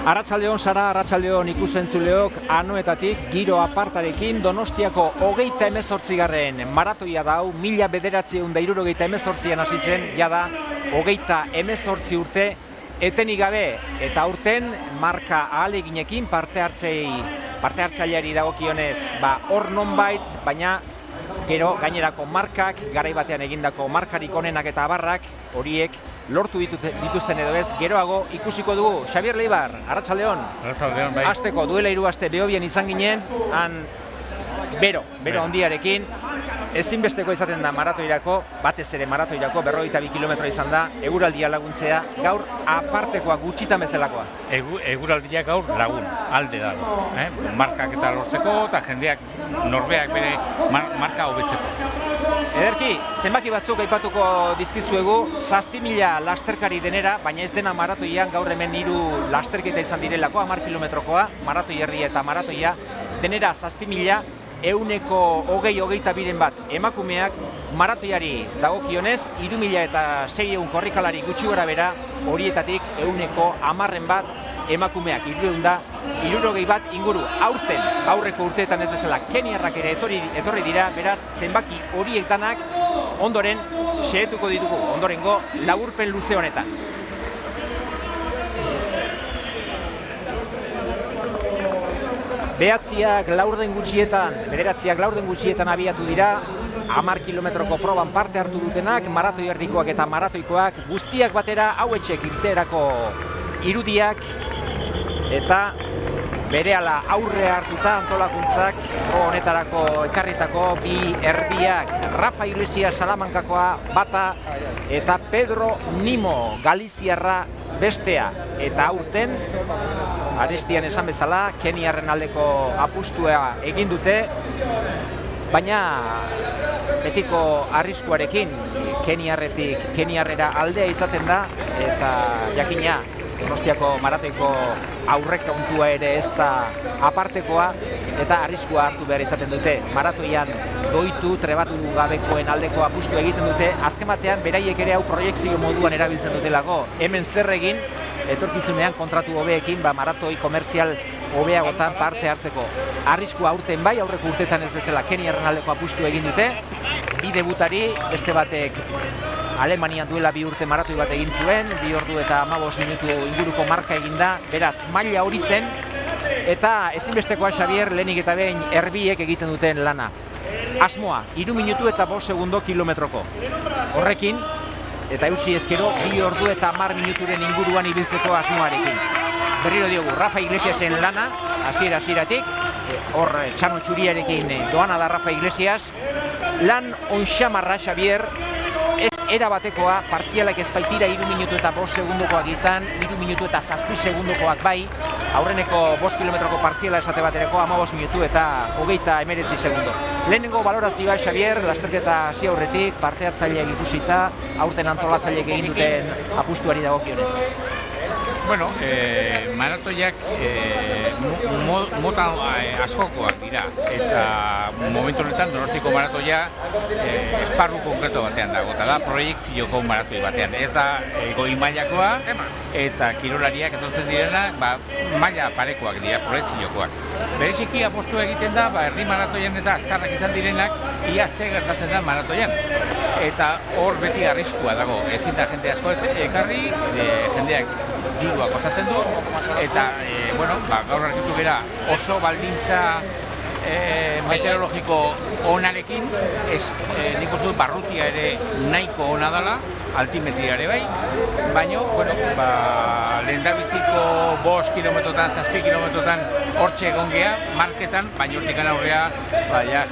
Arratsaldeon Sara, arratsaldeon ikusentzuleok, Anoetatik giro apartarekin Donostiako 38. maratoia da hau, 1978an hasi zen, jada 38 urte etenik gabe, eta aurten marka ahaleginekin parte hartzaileari dagokionez, hor nonbait, baina gero gainerako markak, garai batean egindako markarik onenak eta abarrak, horiek lortu dituzten edo ez, geroago ikusiko dugu. Xabier Leibar, arratsaldeon. Arratsaldeon, bai. Asteko duela 3 aste Behobien izan ginen, han bero handiarekin, ezinbesteko izaten da maratoirako, batez ere maratoirako 42 kilometro izan da, eguraldia laguntzea, gaur apartekoa gutxitan bezalakoa. Eguraldia gaur lagun, alde dago. Markak eta lortzeko, eta jendeak norbeak bere marka hobetzeko. Ederki, zenbaki batzuk aipatuko dizkizuegu, 7.000 lasterkari denera, baina ez dena maratoian, gaur hemen 3 lasterketa izan direlako, 10 kilometrokoa, maratoi erdia eta maratoia, denera 7.000, 120-122 bat emakumeak, maratoiari dagokionez, 3.600 korrikalari gutxi gora bera, horietatik 110 bat emakumeak, 360 bat inguru. Aurten, aurreko urteetan ez bezala, keniarrak ere etorri dira, beraz, zenbaki horiek danak ondoren xehetuko ditugu, ondorengo laburpen luze honetan. Bederatziak laurden gutxietan abiatu dira, 10 kilometroko proban parte hartu dutenak, maratoi erdikoak eta maratoikoak, guztiak batera hauetxek irteerako irudiak, eta berehala aurre hartuta antolakuntzak honetarako ekarritako 2 erdiak, Rafa Iglesias Salamankakoa bata eta Pedro Nimo Galiziarra bestea, eta aurten arestian esan bezala keniarren aldeko apustua egin dute, baina betiko arriskuarekin keniarrera aldea izaten da, eta jakina Donostiako maratoiko aurrekontua ere ez da apartekoa, eta arriskua hartu behar izaten dute. Maratoian doitu, trebatu gabekoen aldeko apustu egiten dute, azken batean beraiek ere hau proiekzio moduan erabiltzen dutelako. Hemen zer egin, etorkizunean kontratu hobeekin maratoi komertzial hobeagotan parte hartzeko. Arriskua aurten bai, aurreko urtetan ez bezala keniarren aldeko apustu egin dute, 2 debutari, beste batek Alemanian duela 2 urte maratoi bat egin zuen, 2 ordu eta 15 minutu inguruko marka eginda, beraz, maila hori zen, eta ezinbestekoa Xabier lehenik eta behin erbiek egiten duten lana. Asmoa, 3 minutu eta 5 segundo kilometroko. Horrekin, eta eutsi ezkero, 2 ordu eta 10 minuturen inguruan ibiltzeko asmoarekin. Berriro diogu, Rafa Iglesiasen lana, hasieratik, hor txano txuriarekin doana da Rafa Iglesias, lan onxamarra Xabier, ez erabatekoa, partzialak ez baitira 3 minutu eta 5 segundokoak izan, 3 minutu eta 7 segundokoak bai, aurreneko 5 kilometroko partziala esate baterako 15 minutu eta 39 segundo. Lehenengo balorazioa Xabier, lasterketa hasi aurretik, parte hartzaileak ikusita, aurten antolatzaileek egin duten apustuari dagokionez. Bueno, maratoiak mota askokoak dira, eta momentu honetan Donostiko maratoia esparru konkreto batean dago, eta da proiekzioko maratoi batean. Ez da goi mailakoa, eta kirolariak etortzen direnak maila parekoak dira, proiekziokoak. Bereziki apostua egiten da, erdi maratoian eta azkarrak izan direnak, ia ze gertatzen da maratoian. Eta hor beti arriskua dago, ezin da jende asko ekarri, jendeak dirua kostatzen du, eta gaur argitu gara oso baldintza meteorologiko onarekin, nik uste dut barrutia ere nahiko ona dela, altimetria ere bai, baina lehendabiziko 5 kilometrotan, 7 kilometrotan hortxe egon geha, marketan, baina hortikan aurrea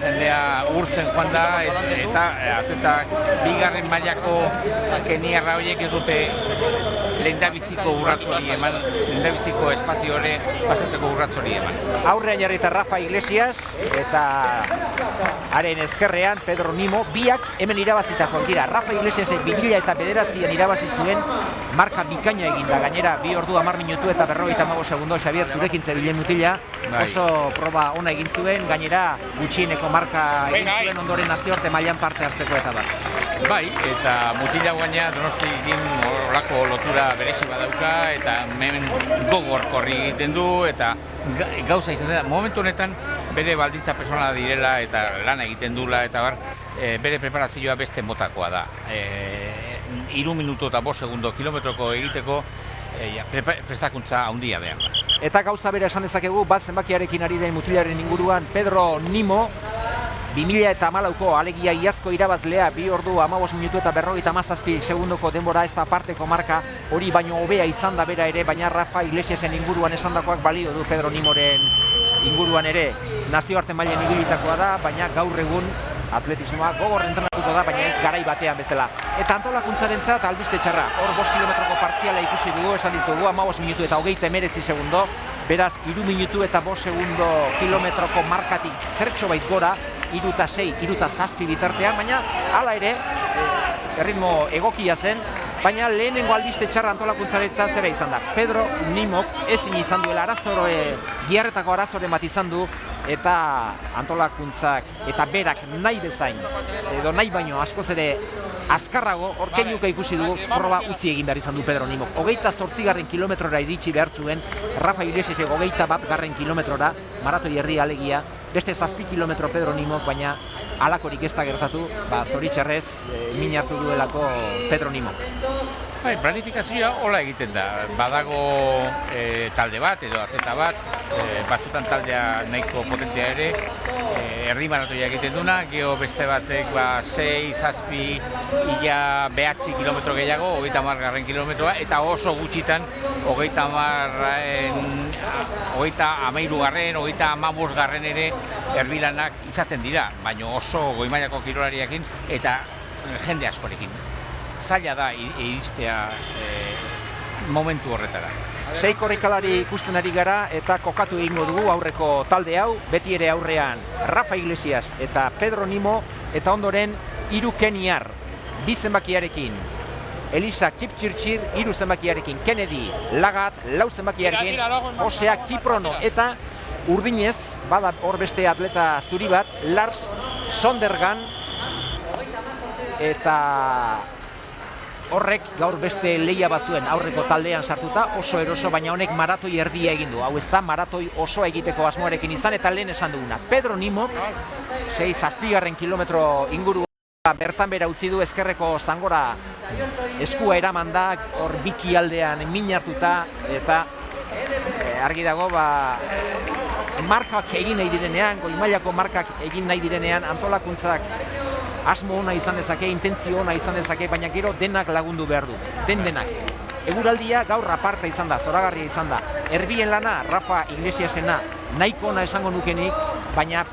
jendea urtzen joan da, eta atletak 2. mailako keniarra horiek ez dute lehendabiziko urratzori eman, lehendabiziko espazio hori pasatzeko urratzori eman. Aurrean jarrita Rafa Iglesias eta haren ezkerrean Pedro Nimo, biak hemen irabazitakoak dira. Rafa Iglesiasek 2009an irabazi zuen marka bikaina eginda, gainera 2 ordu 10 minutu eta 55 segundo. Xabier, zurekin zebilen mutila, oso proba ona egin zuen, gainera gutxieneko marka egin zuen ondoren nazioarte mailan parte hartzeko eta bat. Bai, eta mutila gaina Donostiarekin horrelako lotura berezi badauka, eta hemen gogor korri egiten du, eta gauza izan da. Momentu honetan bere baldintza pertsonala direla eta lana egiten dula, eta bere preparazioa beste motakoa da. 3 minutu eta 5 segundo kilometroko egiteko prestakuntza handia behar da. Eta gauza bera esan dezakegu, bat zenbakiarekin ari den mutilaren inguruan, Pedro Nimo, 2014ko alegia iazko irabazlea, 2 ordu 15 minutu eta 57 segundoko denbora ez da aparteko marka, hori baino hobea izan da bera ere, baina Rafa Iglesiasen inguruan esandakoak balio du Pedro Nimoren inguruan ere. Nazioarte mailan ibilitakoa da, baina gaur egun atletismoa gogor entrenatuko da, baina ez garai batean bezala. Eta antolakuntzarentzat albiste txarra, hor 5 kilometroko partziala ikusi dugu, esan dizugu, 15 minutu eta 39 segundo, beraz 3 minutu eta 5 segundo kilometroko markatik zertxo bait gora, 3:06, 3:07 bitartean, baina hala ere, erritmo egokia zen, baina lehenengo albiste txarra antolakuntzaretza zera izan da. Pedro Nimok ezin izan duela giharretako arazoren bat izan du, eta antolakuntzak eta berak nahi bezain, edo nahi baino askoz ere azkarrago, orkeinuka ikusi dugu, proba utzi egin behar izan du Pedro Nimok. 28. kilometrora iritsi behar zuen, Rafa Iglesiasek 21. kilometrora, maratoi herri alegia, beste 7 kilometro Pedro Nimok, baina halakorik ez da gertatu, zoritxarrez min hartu duelako Pedro Nimok. Bai, planifikazioa hola egiten da. Badago talde bat edo atleta bat, batzutan taldea nahiko potentea ere, erdi maratoia egiten duna, gero beste batek 6, 7, ia 9 kilometro gehiago, 30. kilometroa, eta oso gutxitan 35. ere erbilanak izaten dira, baina oso goi-mailako kirolariakin eta jende askorekin. Zaila da iristea momentu horretara. 6 korrikalari ikusten ari gara eta kokatu egingo dugu aurreko talde hau, beti ere aurrean Rafa Iglesias eta Pedro Nimo, eta ondoren 3 keniar, 2 zenbakiarekin. Elisa Kipchirchir, 3 zenbakiarekin. Kennedy Lagat, 4 zenbakiarekin. Josea Kiprono eta urdinez, bada hor beste atleta zuri bat, Lars Sondergan, eta horrek gaur beste lehia bat zuen aurreko taldean sartuta, oso eroso, baina honek maratoi erdia egin du. Hau ez da maratoi oso egiteko asmoarekin izan, eta lehen esan duguna. Pedro Nimok, 6 kilometro inguru bertan bera utzi du, ezkerreko zangora eskua eraman da, hor biki aldean min hartuta, eta argi dago, markak egin nahi direnean, goi-mailako markak egin nahi direnean, antolakuntzak asmo ona izan dezake, intentzio ona izan dezake, baina gero denak lagundu behar du, denak. Eguraldia gaur aparta izan da, zoragarria izan da. Erbien lana, Rafa Iglesiasena, nahiko ona esango nukenik, baina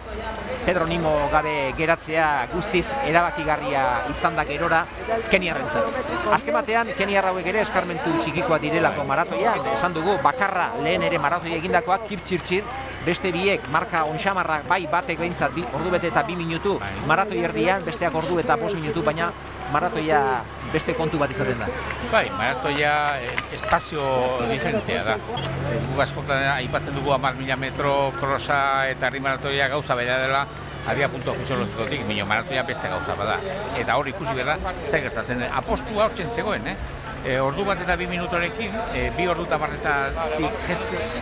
Pedro Nimo gabe geratzea guztiz erabakigarria izan da gerora keniarrentzat. Azken batean, keniar hauek ere eskarmentu txikikoa direlako maratoian, esan dugu, bakarra lehen ere maratoi egindakoak, Kipchirchir, beste biek marka onxamarrak, bai batek behintzat ordu bete eta 2 minutu maratoi erdian, besteak ordu eta 5 minutu, baina maratoia beste kontu bat izaten da. Bai, maratoia espazio diferentea da. Guk askotan aipatzen dugu 10.000 metro krosa eta herri maratoia gauza bera dela, abia punto fisiologikotik, baina maratoia beste gauza bada. Eta hor ikusi behar da, zer gertatzen den. Apostua hortzen zegoen, ordu bat eta 2 minutorekin, 2 ordu eta marretatik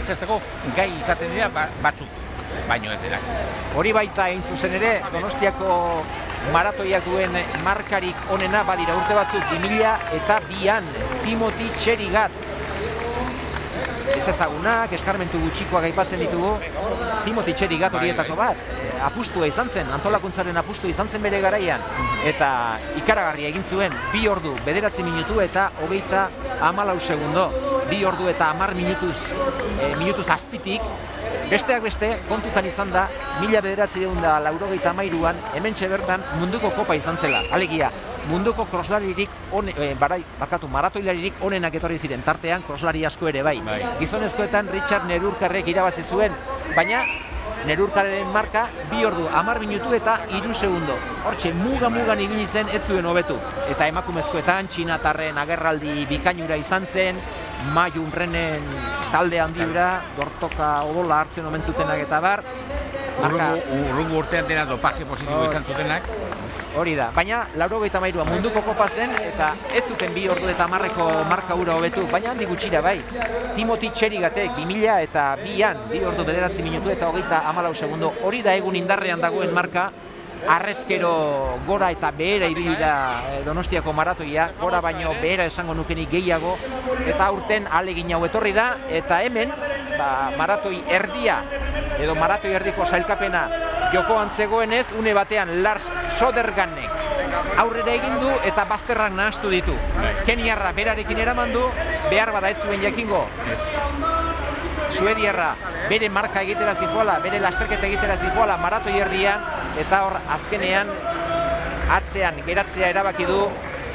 jesteko gai izaten dira batzuk, baino ez dira. Hori baita egin zuzen ere, Donostiako maratoiak duen markarik onena badira urte batzuk 2002an, Timothy Txerigat. Ez ezagunak, eskarmentu gutxikoak aipatzen ditugu, Timothy Txerigat horietako bat. Apustua izan zen, antolakuntzaren apustua izan zen bere garaian, eta ikaragarria egin zuen 2 ordu 9 minutu eta 34 segundo. 2 ordu eta 10 minutuz azpitik, besteak beste, kontutan izan da, 1993an, hementxe bertan munduko kopa izan zela. Alegia, munduko kroslaririk, maratoilaririk onenak etorri ziren, tartean kroslari asko ere bai. Gizonezkoetan Richard Nerurkarrek irabazi zuen, baina Nerurkarren marka 2 ordu 10 minutu eta 3 segundo. Hortxe, mugan ibili zen ez zuen hobetu. Eta emakumezkoetan txinatarren agerraldi bikainura izan zen, Maiu Unrenen talde handiura, Dortoka odola hartzen omen zutenak eta bar. Urrungo urtean dena dopaje positibo izan zutenak. hori da. Baina 93a munduko kopa zen eta ez zuten 2 ordu eta 10eko marka hura hobetu, baina handi gutxira bai. Timothy Txerigatek 2002an 2 ordu 9 minutu eta 34 segundo. Hori da egun indarrean dagoen marka. Arrezkero gora eta behera ibili da Donostiako maratoia, gora baino behera esango nukenik gehiago, eta aurten ahalegin hau etorri da, eta hemen maratoi erdia edo maratoi erdiko sailkapena jokoan zegoenez, une batean Lars Soderganek aurrera egin du eta bazterrak nahastu ditu. Keniarra berarekin eraman du, behar bada ez zuen jakingo. Suediarra bere marka egitera zijoala, bere lasterketa egitera zijoala maratoi erdian, eta hor azkenean atzean geratzea erabaki du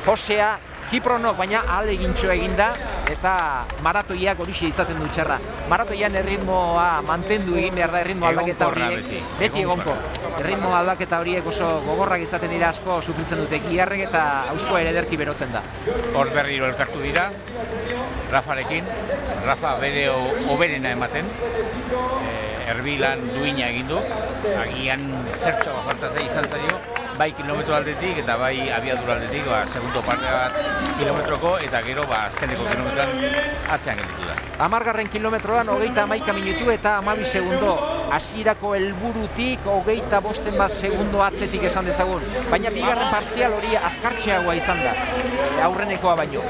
Josea Kipronok, baina ahalegintxo eginda eta maratoiak horixe izaten du txarra. Maratoian erritmoa mantendu egin behar da, erritmo aldaketa horiek beti egonkor. Erritmo aldaketa horiek oso gogorrak izaten dira, asko sufritzen dute giharrek eta auskoa ere ederki berotzen da. Hor berriro elkartu dira, Rafarekin, Rafa bere hoberena ematen, erbilan duina egin du, agian zertxo falta izan zaio, bai kilometro aldetik eta bai abiadura aldetik, segundo parte bat kilometroko eta gero azkeneko kilometroan atzean gelditu da. 10. kilometroan 31 minutu eta 12 segundo. Hasierako helburutik 25 segundo atzetik esan dezagun. Baina bigarren partzial hori azkartxeagoa izan da, aurrenekoa baino.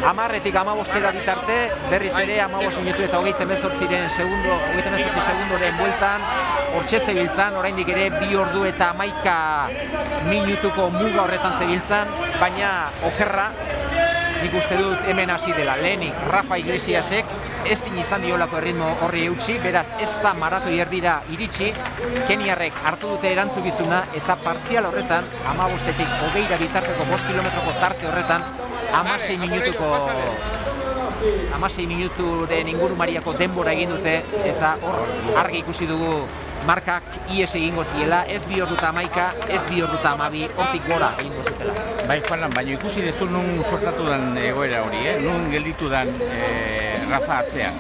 10etik 15 bitarte, berriz ere 15 minutu eta 38 segundoren bueltan, hortxe zebiltzan, oraindik ere 2 ordu eta 11 minutuko muga horretan zebiltzan, baina okerra, nik uste dut hemen hasi dela. Lehenik Rafa Iglesiasek ezin izan diolako erritmo horri eutsi, beraz ez da maratoi erdira iritsi, keniarrek hartu dute erantzukizuna eta partzial horretan, 15etik 20 bitarteko 5 kilometroko tarte horretan, 16 minuturen ingurumariako denbora egin dute eta hor argi ikusi dugu markak ies egingo ziela, ez 2 ordu eta 11, ez 2 ordu eta 12, hortik gora egingo zutela. Bai, Juanan, baina ikusi dezu nun sortatu den egoera hori, nun gelditu den Rafa atzean.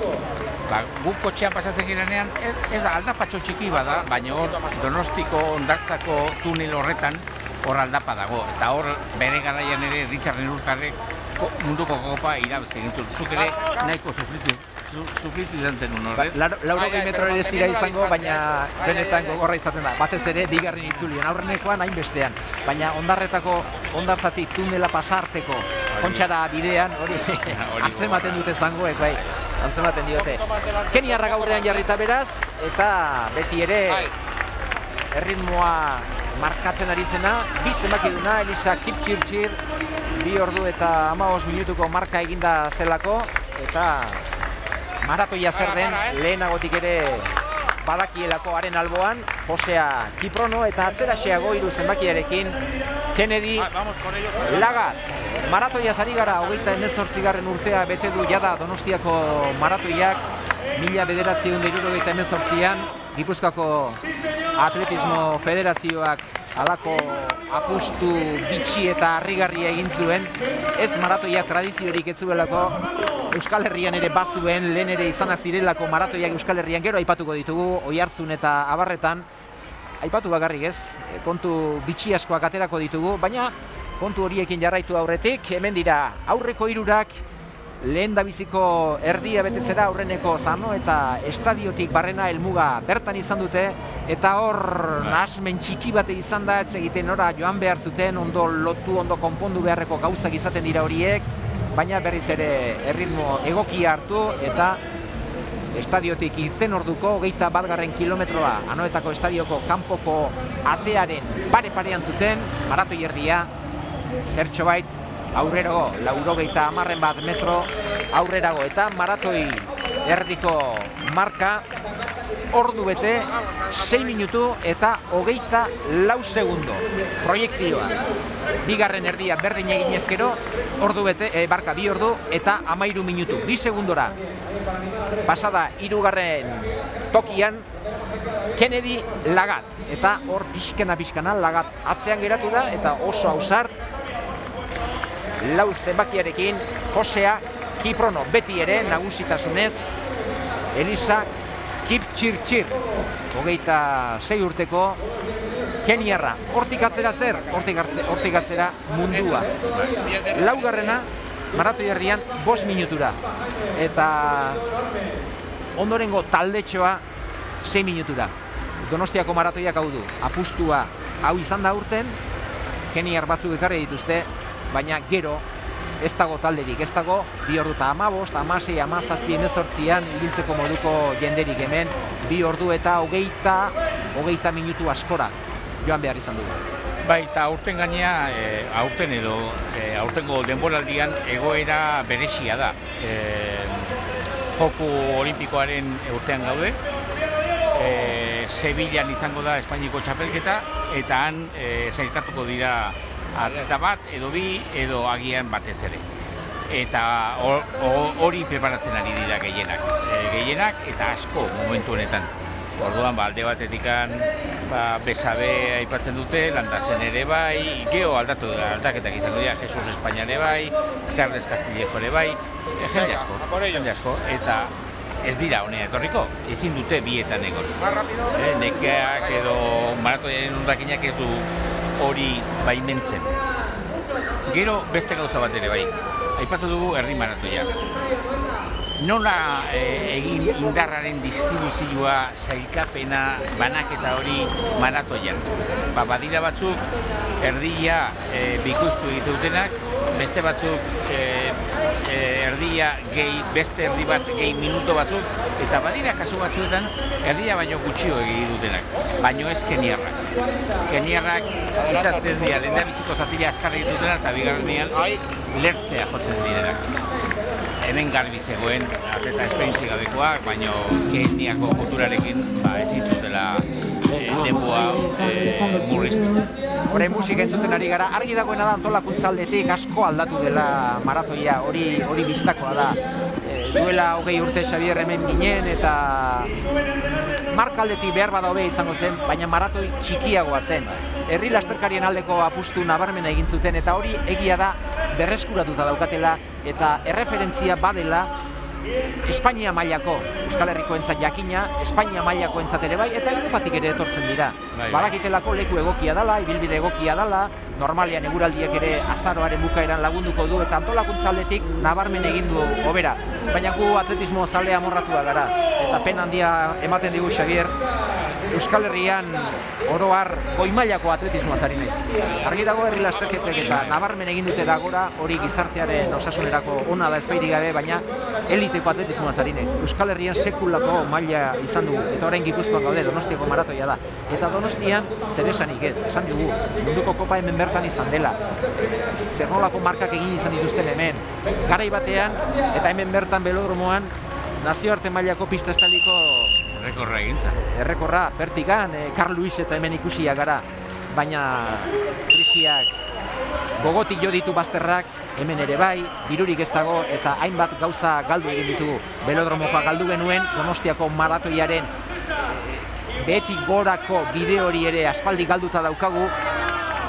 Guk kotxean pasatzen girenean, ez da aldapatxo txiki bada, baina hor Donostiko hondartzako tunel horretan hor aldapa dago. Eta hor bere garaian ere Richard Urkarrek munduko kopa irabazi egin zuen. Zuk ere nahiko sufritu izan zen horrez. 80 metroren ez dira izango, baina benetan gogorra izaten da. Batez ere bigarren itzulien, aurrenekoan hainbestean. Baina hondartzatik tunela pasarteko kontxara bidean, hori antzematen dute zangoek, bai. Antzematen diote. Keniarra gaurrean jarrita beraz, eta beti ere erritmoa markatzen ari zena, bi zenbakiduna, Elisa Kipchirchir, 2 ordu eta 15 minutuko marka eginda zelako, eta maratoia zer den lehenagotik ere badakielako haren alboan, Josea Kiprono eta atzeraxeago 3 zenbakiarekin Kennedy Lagat. Maratoia zari gara, 28. urtea bete du jada Donostiako maratoiak, 1978an Gipuzkoako Atletismo Federazioak halako apustu bitxi eta harrigarria egin zuen, ez maratoia tradiziorik ez zuelako, Euskal Herrian ere bazuen, lehen ere izanak zirelako maratoiak Euskal Herrian, gero aipatuko ditugu, Oiartzun eta Abarretan, aipatu bakarrik ez, kontu bitxi askoak aterako ditugu, baina kontu horiekin jarraitu aurretik, hemen dira aurreko 3-ak, lehen dabiziko erdia betetzera aurreneko Zano eta estadiotik barrena helmuga bertan izan dute, eta hor nahasmen txiki bate izan da, ez egiten ora joan behar zuten, ondo lotu, ondo konpondu beharreko gauzak izaten dira horiek, baina berriz ere erritmo egokia hartu eta estadiotik irten orduko 21. kilometroa Anoetako estadioko kanpoko atearen pare-parean zuten, maratoi erdia, zertxo bait, aurrerago, 90 metro aurrerago, eta maratoi erdiko marka ordu bete, 6 minutu eta 24 segundo. Proiekzioa, bigarren erdia berdin egin ezkero, ordu bete, 2 ordu eta 13 minutu, 2 segundora. Pasada 3. tokian, Kennedy Lagat, eta hor pixkana Lagat atzean geratu da, eta oso ausart, 4 zenbakiarekin Josea Kiprono, beti ere nagusitasunez Elisa Kipchirchir, 26 urteko Keniarra, hortik atzera zer? Hortik atzera mundua. Laugarrena, maratoi erdian 5 minutura. Eta ondorengo taldetxoa 6 minutura. Donostiako maratoiak hau du. Apustua hau izan da urten, keniar batzuk ekarri dituzte, baina gero ez dago talderik, ez dago 2 ordu eta 15, 16, 17, 18an ibiltzeko moduko jenderik hemen, 2 ordu eta 20 minutu askora joan behar izan dugu. Bai, eta aurten gainea, aurtengo denboraldian egoera berezia da. Joku Olimpikoaren urtean gaude, Sevillan izango da Espainiko txapelketa, eta han sailkatuko dira atleta bat, edo bi, edo agian batez ere. Eta hori preparatzen ari dira gehienak eta asko momentu honetan. Orduan, alde batetikan Besabe aipatzen dute, Landasen ere bai, geho aldaketak izango dira, Jesus Espainia ere bai, Carles Castillejo ere bai, jende asko, eta ez dira honea etorriko, ezin dute bietan egon. Nekeak edo maratoiaren hondakinak ez du hori baimentzen. Gero beste gauza bat ere bai, aipatu dugu erdi maratoia. Nola egin indarraren distribuzioa, sailkapena, banaketa hori maratoian? Badira batzuk erdia bikoiztu egite dutenak, beste batzuk erdia gehi, beste erdi bat gehi minuto batzuk, eta badira kasu batzuetan erdia baino gutxio egin dutenak, baino ez keniarrak. Keniarrak izaten dira, lehendabiziko zatila azkarra egin dutenak, eta bigarrenean lertzea jotzen direnak. Hemen garbi zegoen atleta esperientzi gabekoak, baina Keniako kulturarekin ezin zutela denboa murriztu. Hore musik entzuten ari gara, argi dagoena da antolakuntza aldetik asko aldatu dela maratoia, hori bistakoa da. Duela 20 urte Xabier hemen ginen eta markaldetik behar bada hobe izango zen, baina maratoi txikiagoa zen. Herri lasterkarien aldeko apustu nabarmena egin zuten eta hori egia da berreskuratuta daukatela eta erreferentzia badela Espainia mailako, Euskal Herrikoentzat jakina, Espainia mailakoentzat ere bai, eta Europatik ere etortzen dira. Badakitelako leku egokia dela, ibilbide egokia dela, normalean eguraldiak ere azaroaren bukaeran lagunduko du eta antolakuntza aldetik nabarmen egin du hobera. Baina gu atletismo zalea amorratua gara, eta pena handia ematen digu Xabier, Euskal Herrian oro har goi mailako atletismoaz ari naiz. Argi dago herri lasterketek eta nabarmen egin dute dagora, hori gizartearen osasunerako ona da ezbairik gabe, baina eliteko atletismoaz ari naiz. Euskal Herrian sekulako maila izan dugu, eta orain Gipuzkoan gaude, Donostiako maratoia da. Eta Donostian zer esanik ez, esan dugu, munduko kopa hemen bertan izan dela. Zer nolako markak egin izan dituzten hemen. Garai batean, eta hemen bertan belodromoan, nazioarte mailako pista estaliko errekorra egintzen. Errekorra, bertikan, Carl Luis eta hemen ikusia gara, baina krisiak gogotik jo ditu bazterrak, hemen ere bai, dirurik ez dago eta hainbat gauza galdu egin ditugu. Belodromokoa galdu genuen, Donostiako maratoiaren behetik gorako bide hori ere aspaldi galduta daukagu,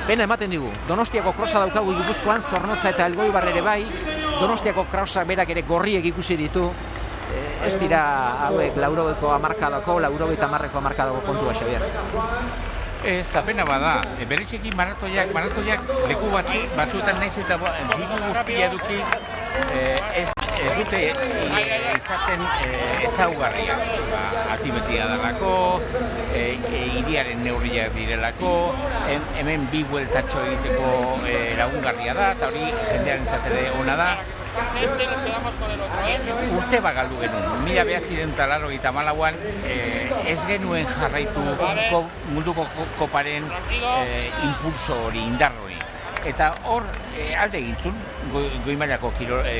pena ematen digu. Donostiako krosa daukagu Gipuzkoan, Zornotza eta Elgoibar ere bai, Donostiako krosak berak ere gorriek ikusi ditu, ez dira hauek 80ko hamarkadako, 80ko hamarkadako kontua, Xabier. Ez da pena bada, bereziki maratoiak leku batzuetan naiz eta diru guztia eduki ez dute izaten ezaugarriak. Atibetia dalako, hiriaren neurriak direlako, hemen bi bueltatxo egiteko lagungarria da, eta hori jendearentzat ere ona da. Urte bat galdu genuen, 1984an ez genuen jarraitu munduko koparen impulso hori, indar hori. Eta hor alde egintzun, goi mailako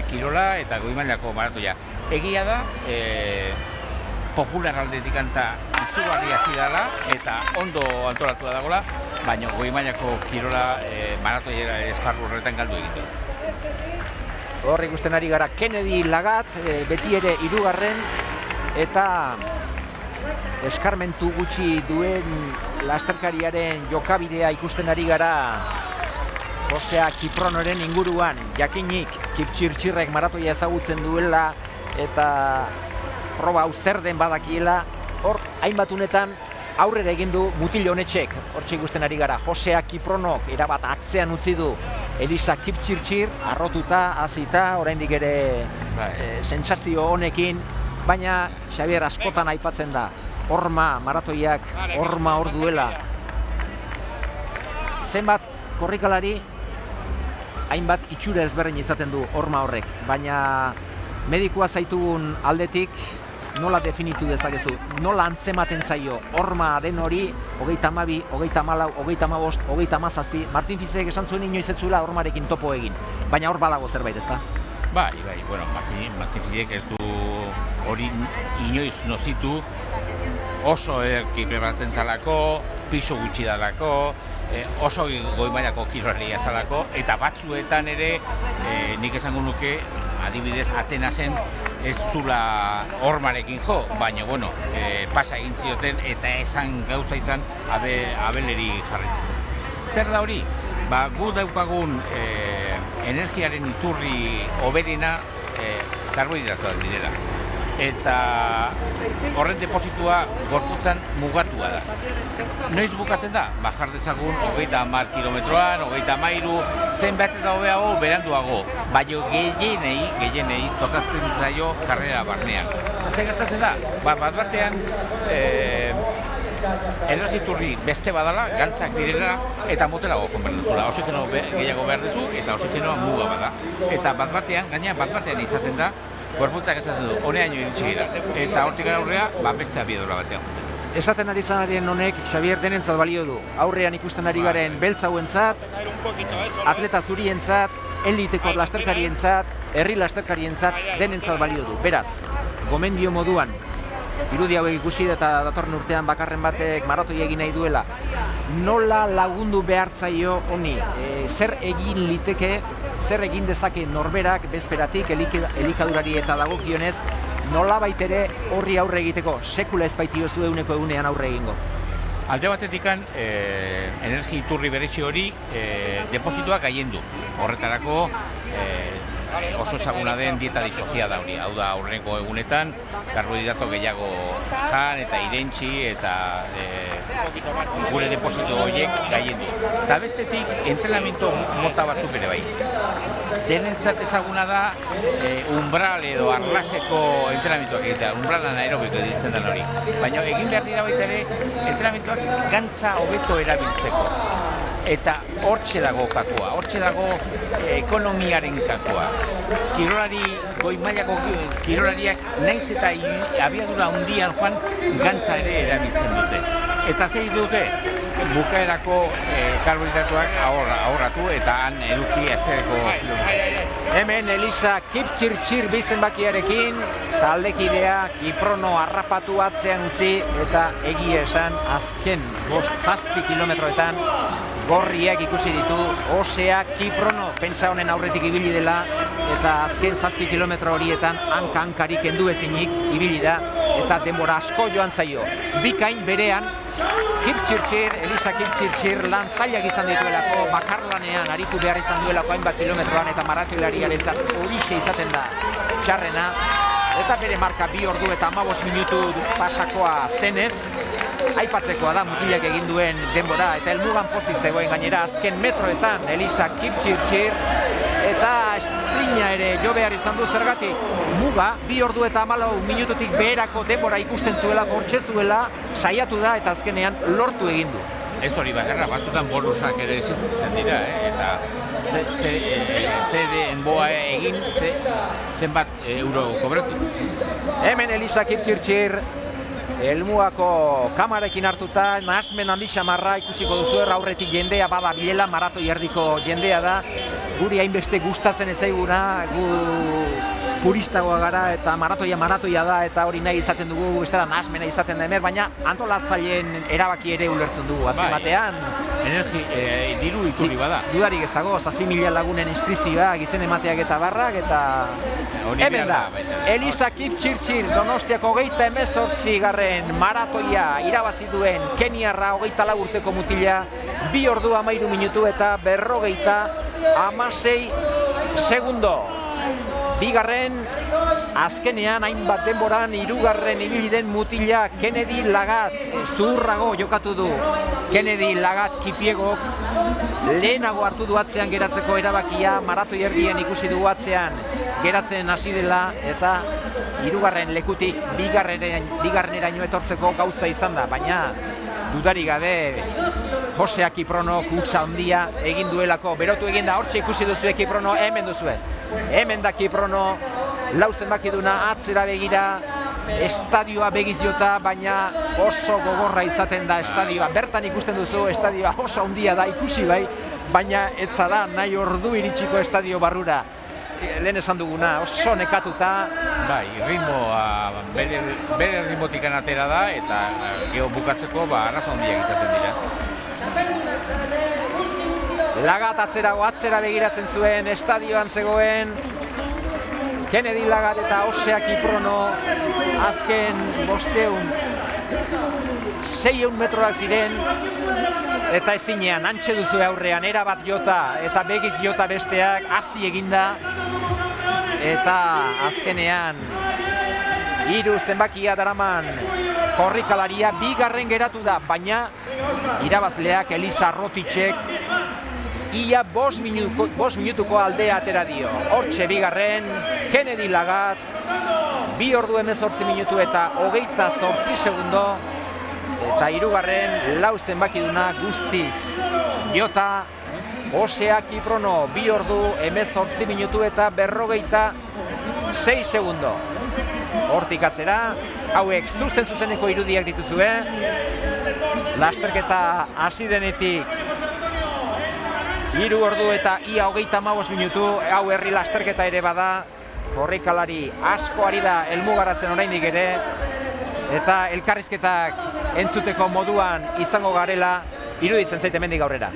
kirola eta goi mailako maratoia. Egia da, popular aldetik anta izugarria hasi dela eta ondo antolatua dagoela, baina goi mailako kirola maratoia esparru horretan galdu egiten. Hor ikusten ari gara Kennedy Lagat, beti ere 3. eta eskarmentu gutxi duen lasterkariaren jokabidea ikusten ari gara Josea Kipronoren inguruan, jakinik Kipchirchirrek maratoia ezagutzen duela eta proba hau zer den badakiela, hor hainbat unetan aurrera egin du mutil honetxek, hortxe ikusten ari gara, Josea Kipronok erabat atzean utzi du Elisa Kipchirchir, arrotuta, hasita, oraindik ere sentsazio honekin, baina Xabier askotan aipatzen da, horma maratoiak, horma hor duela. Zenbat korrikalari, hainbat itxura ezberdin izaten du horma horrek, baina medikua zaitugun aldetik, nola definitu dezakezu, nola antzematen zaio horma den hori, 32, 34, 35, 37, Martin Fizek esan zuen inoiz ez zuela hormarekin topo egin, baina hor badago zerbait, ezta? Bai, bueno, Martin Fizek ez du hori inoiz nozitu, oso ederki preparatzen zalako, pisu gutxi dalako, oso goi mailako kirolaria zalako, eta batzuetan ere nik esango nuke, adibidez Atenasen ez zula hormarekin jo, baina bueno, pasa egin zioten eta esan gauza izan Abeleri jarretzen. Zer da hori? Gu daukagun energiaren iturri hoberena karbohidratoak direla. Eta horren depositua gorputzan mugatua da. Noiz bukatzen da? Jar dezagun 30 kilometroan, 33, zenbat eta hobeago beranduago, baina gehienei tokatzen zaio karrera barnean. Eta zer gertatzen da? Bat batean energiturri beste badala, gantzak direla eta motelago joan behar duzula. Oxigeno gehiago behar duzu eta oxigenoa muga bada. Eta bat batean izaten da, gorputzak esaten du, honeaino iritsi gira, eta hortik aurrea, beste abiadura batean. Esaten ari zanaren honek, Xabier denentzat balio du. Aurrean ikusten ari garen beltzauentzat, atleta zurientzat, eliteko lasterkarientzat, herri lasterkarientzat, denentzat balio du. Beraz, gomendio moduan, irudi hauek ikusi eta datorren urtean bakarren batek maratoi egin nahi duela, nola lagundu behartzaio honi, zer egin liteke, zer egin dezake norberak bezperatik elikadurari eta dagokionez, nolabait ere horri aurre egiteko, sekula ez baitiozu eguneko egunean aurre egingo. Alde batetik, energi iturri berezi hori depositoak gaiendu. Horretarako oso ezaguna den dieta disofia da hori. Hau da, aurreneko egunetan, karbohidrato gehiago jan eta irentsi eta gure deposito horiek gaiendu. Eta bestetik, entrenamiento mota batzuk ere bai. Denentzat ezaguna da umbral edo arlaseko entrenamentuak egitea, umbralan aerobiko ditzen den hori. Baina egin behar dira baita ere, entrenamentuak gantza hobeto erabiltzeko. Eta hortxe dago kakua, hortxe dago ekonomiaren kakua. Kirolari, goi mailako kirolariak naiz eta abiadura handian joan gantza ere erabiltzen dute. Eta zer dute? Bukaerako karbohidratoak ahorratu eta han eduki ezereko. Hemen Elisa Kipchirchir zenbakiarekin, taldekidea Kiprono harrapatu atzean utzi eta egia esan azken 7 kilometroetan gorriak ikusi ditu, Osea Kiprono pentsa honen aurretik ibili dela eta azken 7 kilometro horietan hanka-hankari kendu ezinik ibili da eta denbora asko joan zaio. Bikain berean Kipchirchir, Elisa Kipchirchir lan zailak izan dituelako, bakarlanean aritu behar izan duelako hainbat kilometroan eta maratoilariarentzat horixe izaten da txarrena. Eta bere marka 2 ordu eta 15 minutu pasakoa zenez, aipatzekoa da mutilak egin duen denbora eta helmugan pozik zegoen gainera azken metroetan Elisa Kipchirchir eta esprina ere jo behar izan du zergatik muga 2 ordu eta 14 minututik beherako denbora ikusten zuela, hortxe zuela, saiatu da eta azkenean lortu egin du. Ez hori bakarra, batzutan bonusak ere existitzen dira, eta denboa egin, zenbat euro kobratu. Hemen Elisa Kipchirchir, helmugako kamarekin hartuta, nahasmen handi xamarra ikusiko duzu aurretik jendea bada bilela, maratoi erdiko jendea da, guri hainbeste gustatzen ez zaiguna, gu puristagoa gara eta maratoia da eta hori nahi izaten dugu, ez dela nahasmena izaten da hemen, baina antolatzaileen erabaki ere ulertzen dugu, azken batean. Diru iturri bada. Dudarik ez dago, 7.000 lagunen inskripzioak, izen emateak eta barrak, eta hemen da, Elisa Kipchirchir Donostiako 28. maratoia irabazi duen Keniarra 24 urteko mutila, 2 ordu 13 minutu eta 56 segundo. Bigarren azkenean hainbat denboran hirugarren ibili den mutila Kennedy Lagat zurrago jokatu du. Kennedy Lagat Kipiegok lehenago hartu du atzean geratzeko erabakia, maratoi erdien ikusi du atzean geratzen hasi dela eta hirugarren lekutik bigarreneraino etortzeko gauza izan da, baina dudari gabe Josea Kiprono kutsa handia egin duelako, berotu egin da, hortxe ikusi duzue Kiprono, hemen duzue. Hemen da Kiprono, lau zenbakiduna atzera begira, estadioa begiz jota, baina oso gogorra izaten da estadioa. Bertan ikusten duzu, estadioa oso handia da ikusi bai, baina ez zara nahi ordu iritsiko estadio barrura. Lehen esan duguna, oso nekatuta. Bai, ritmoa, bere ritmotik atera da, eta geho bukatzeko arazo handiak izaten dira. Lagat atzera begiratzen zuen, estadioan zegoen Kennedy Lagat eta Josea Kiprono azken 600 metroak ziren eta ezinean, antxe duzu aurrean, erabat jota eta begiz jota besteak hasi eginda eta azkenean 3 zenbakia daraman korrikalaria bigarren geratu da, baina irabazleak Elisa Rotitzek ia 5 minutuko aldea atera dio. Hortxe bigarren, Kennedy Lagat, 2 ordu 18 minutu eta 28 segundo, eta hirugarren 4 zenbakiduna guztiz jota, Josea Kiprono 2 ordu 18 minutu eta 46 segundo. Hortik atzera, hauek zuzeneko irudiak dituzue, lasterketa hasi denetik 3 ordu eta ia 35 minutu, hau herri lasterketa ere bada, korrikalari asko ari da helmugaratzen oraindik ere, eta elkarrizketak entzuteko moduan izango garela, iruditzen zait hemendik aurrera.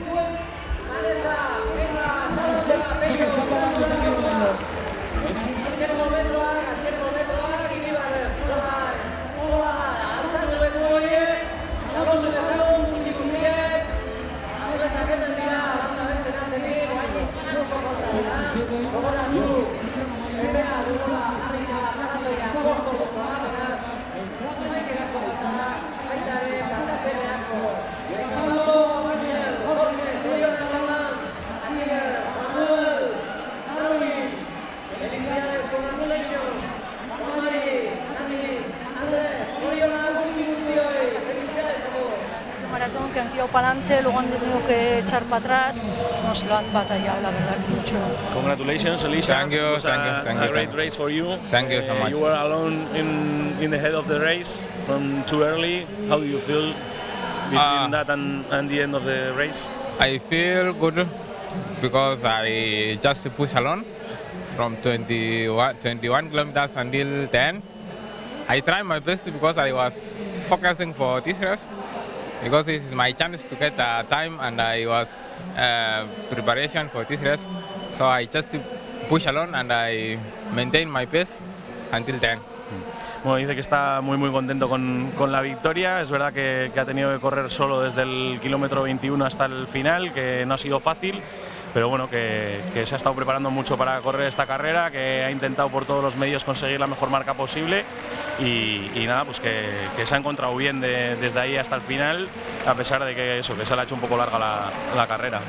Que han tirado para adelante, luego han tenido que echar para atrás, no se lo han batallado, la verdad, mucho. Congratulations, Elisa. Thank you, It was thank you. a great race for you. Thank you so much. You were alone in the head of the race from too early. How do you feel between that and the end of the race? I feel good because I just push along from 21 kilometers until 10. I tried my best because I was focusing for this race, because this is my chance to get time, and I was preparation for this race. So I just push along and I maintain my pace until 10. Bueno, dice que está muy contento con la victoria. Es verdad que ha tenido que correr solo desde el kilómetro 21 hasta el final, que no ha sido fácil, pero bueno, que se ha estado preparando mucho para correr esta carrera, que ha intentado por todos los medios conseguir la mejor marca posible y nada, pues que se ha encontrado bien desde ahí hasta el final, a pesar de que se le ha hecho un poco larga la carrera.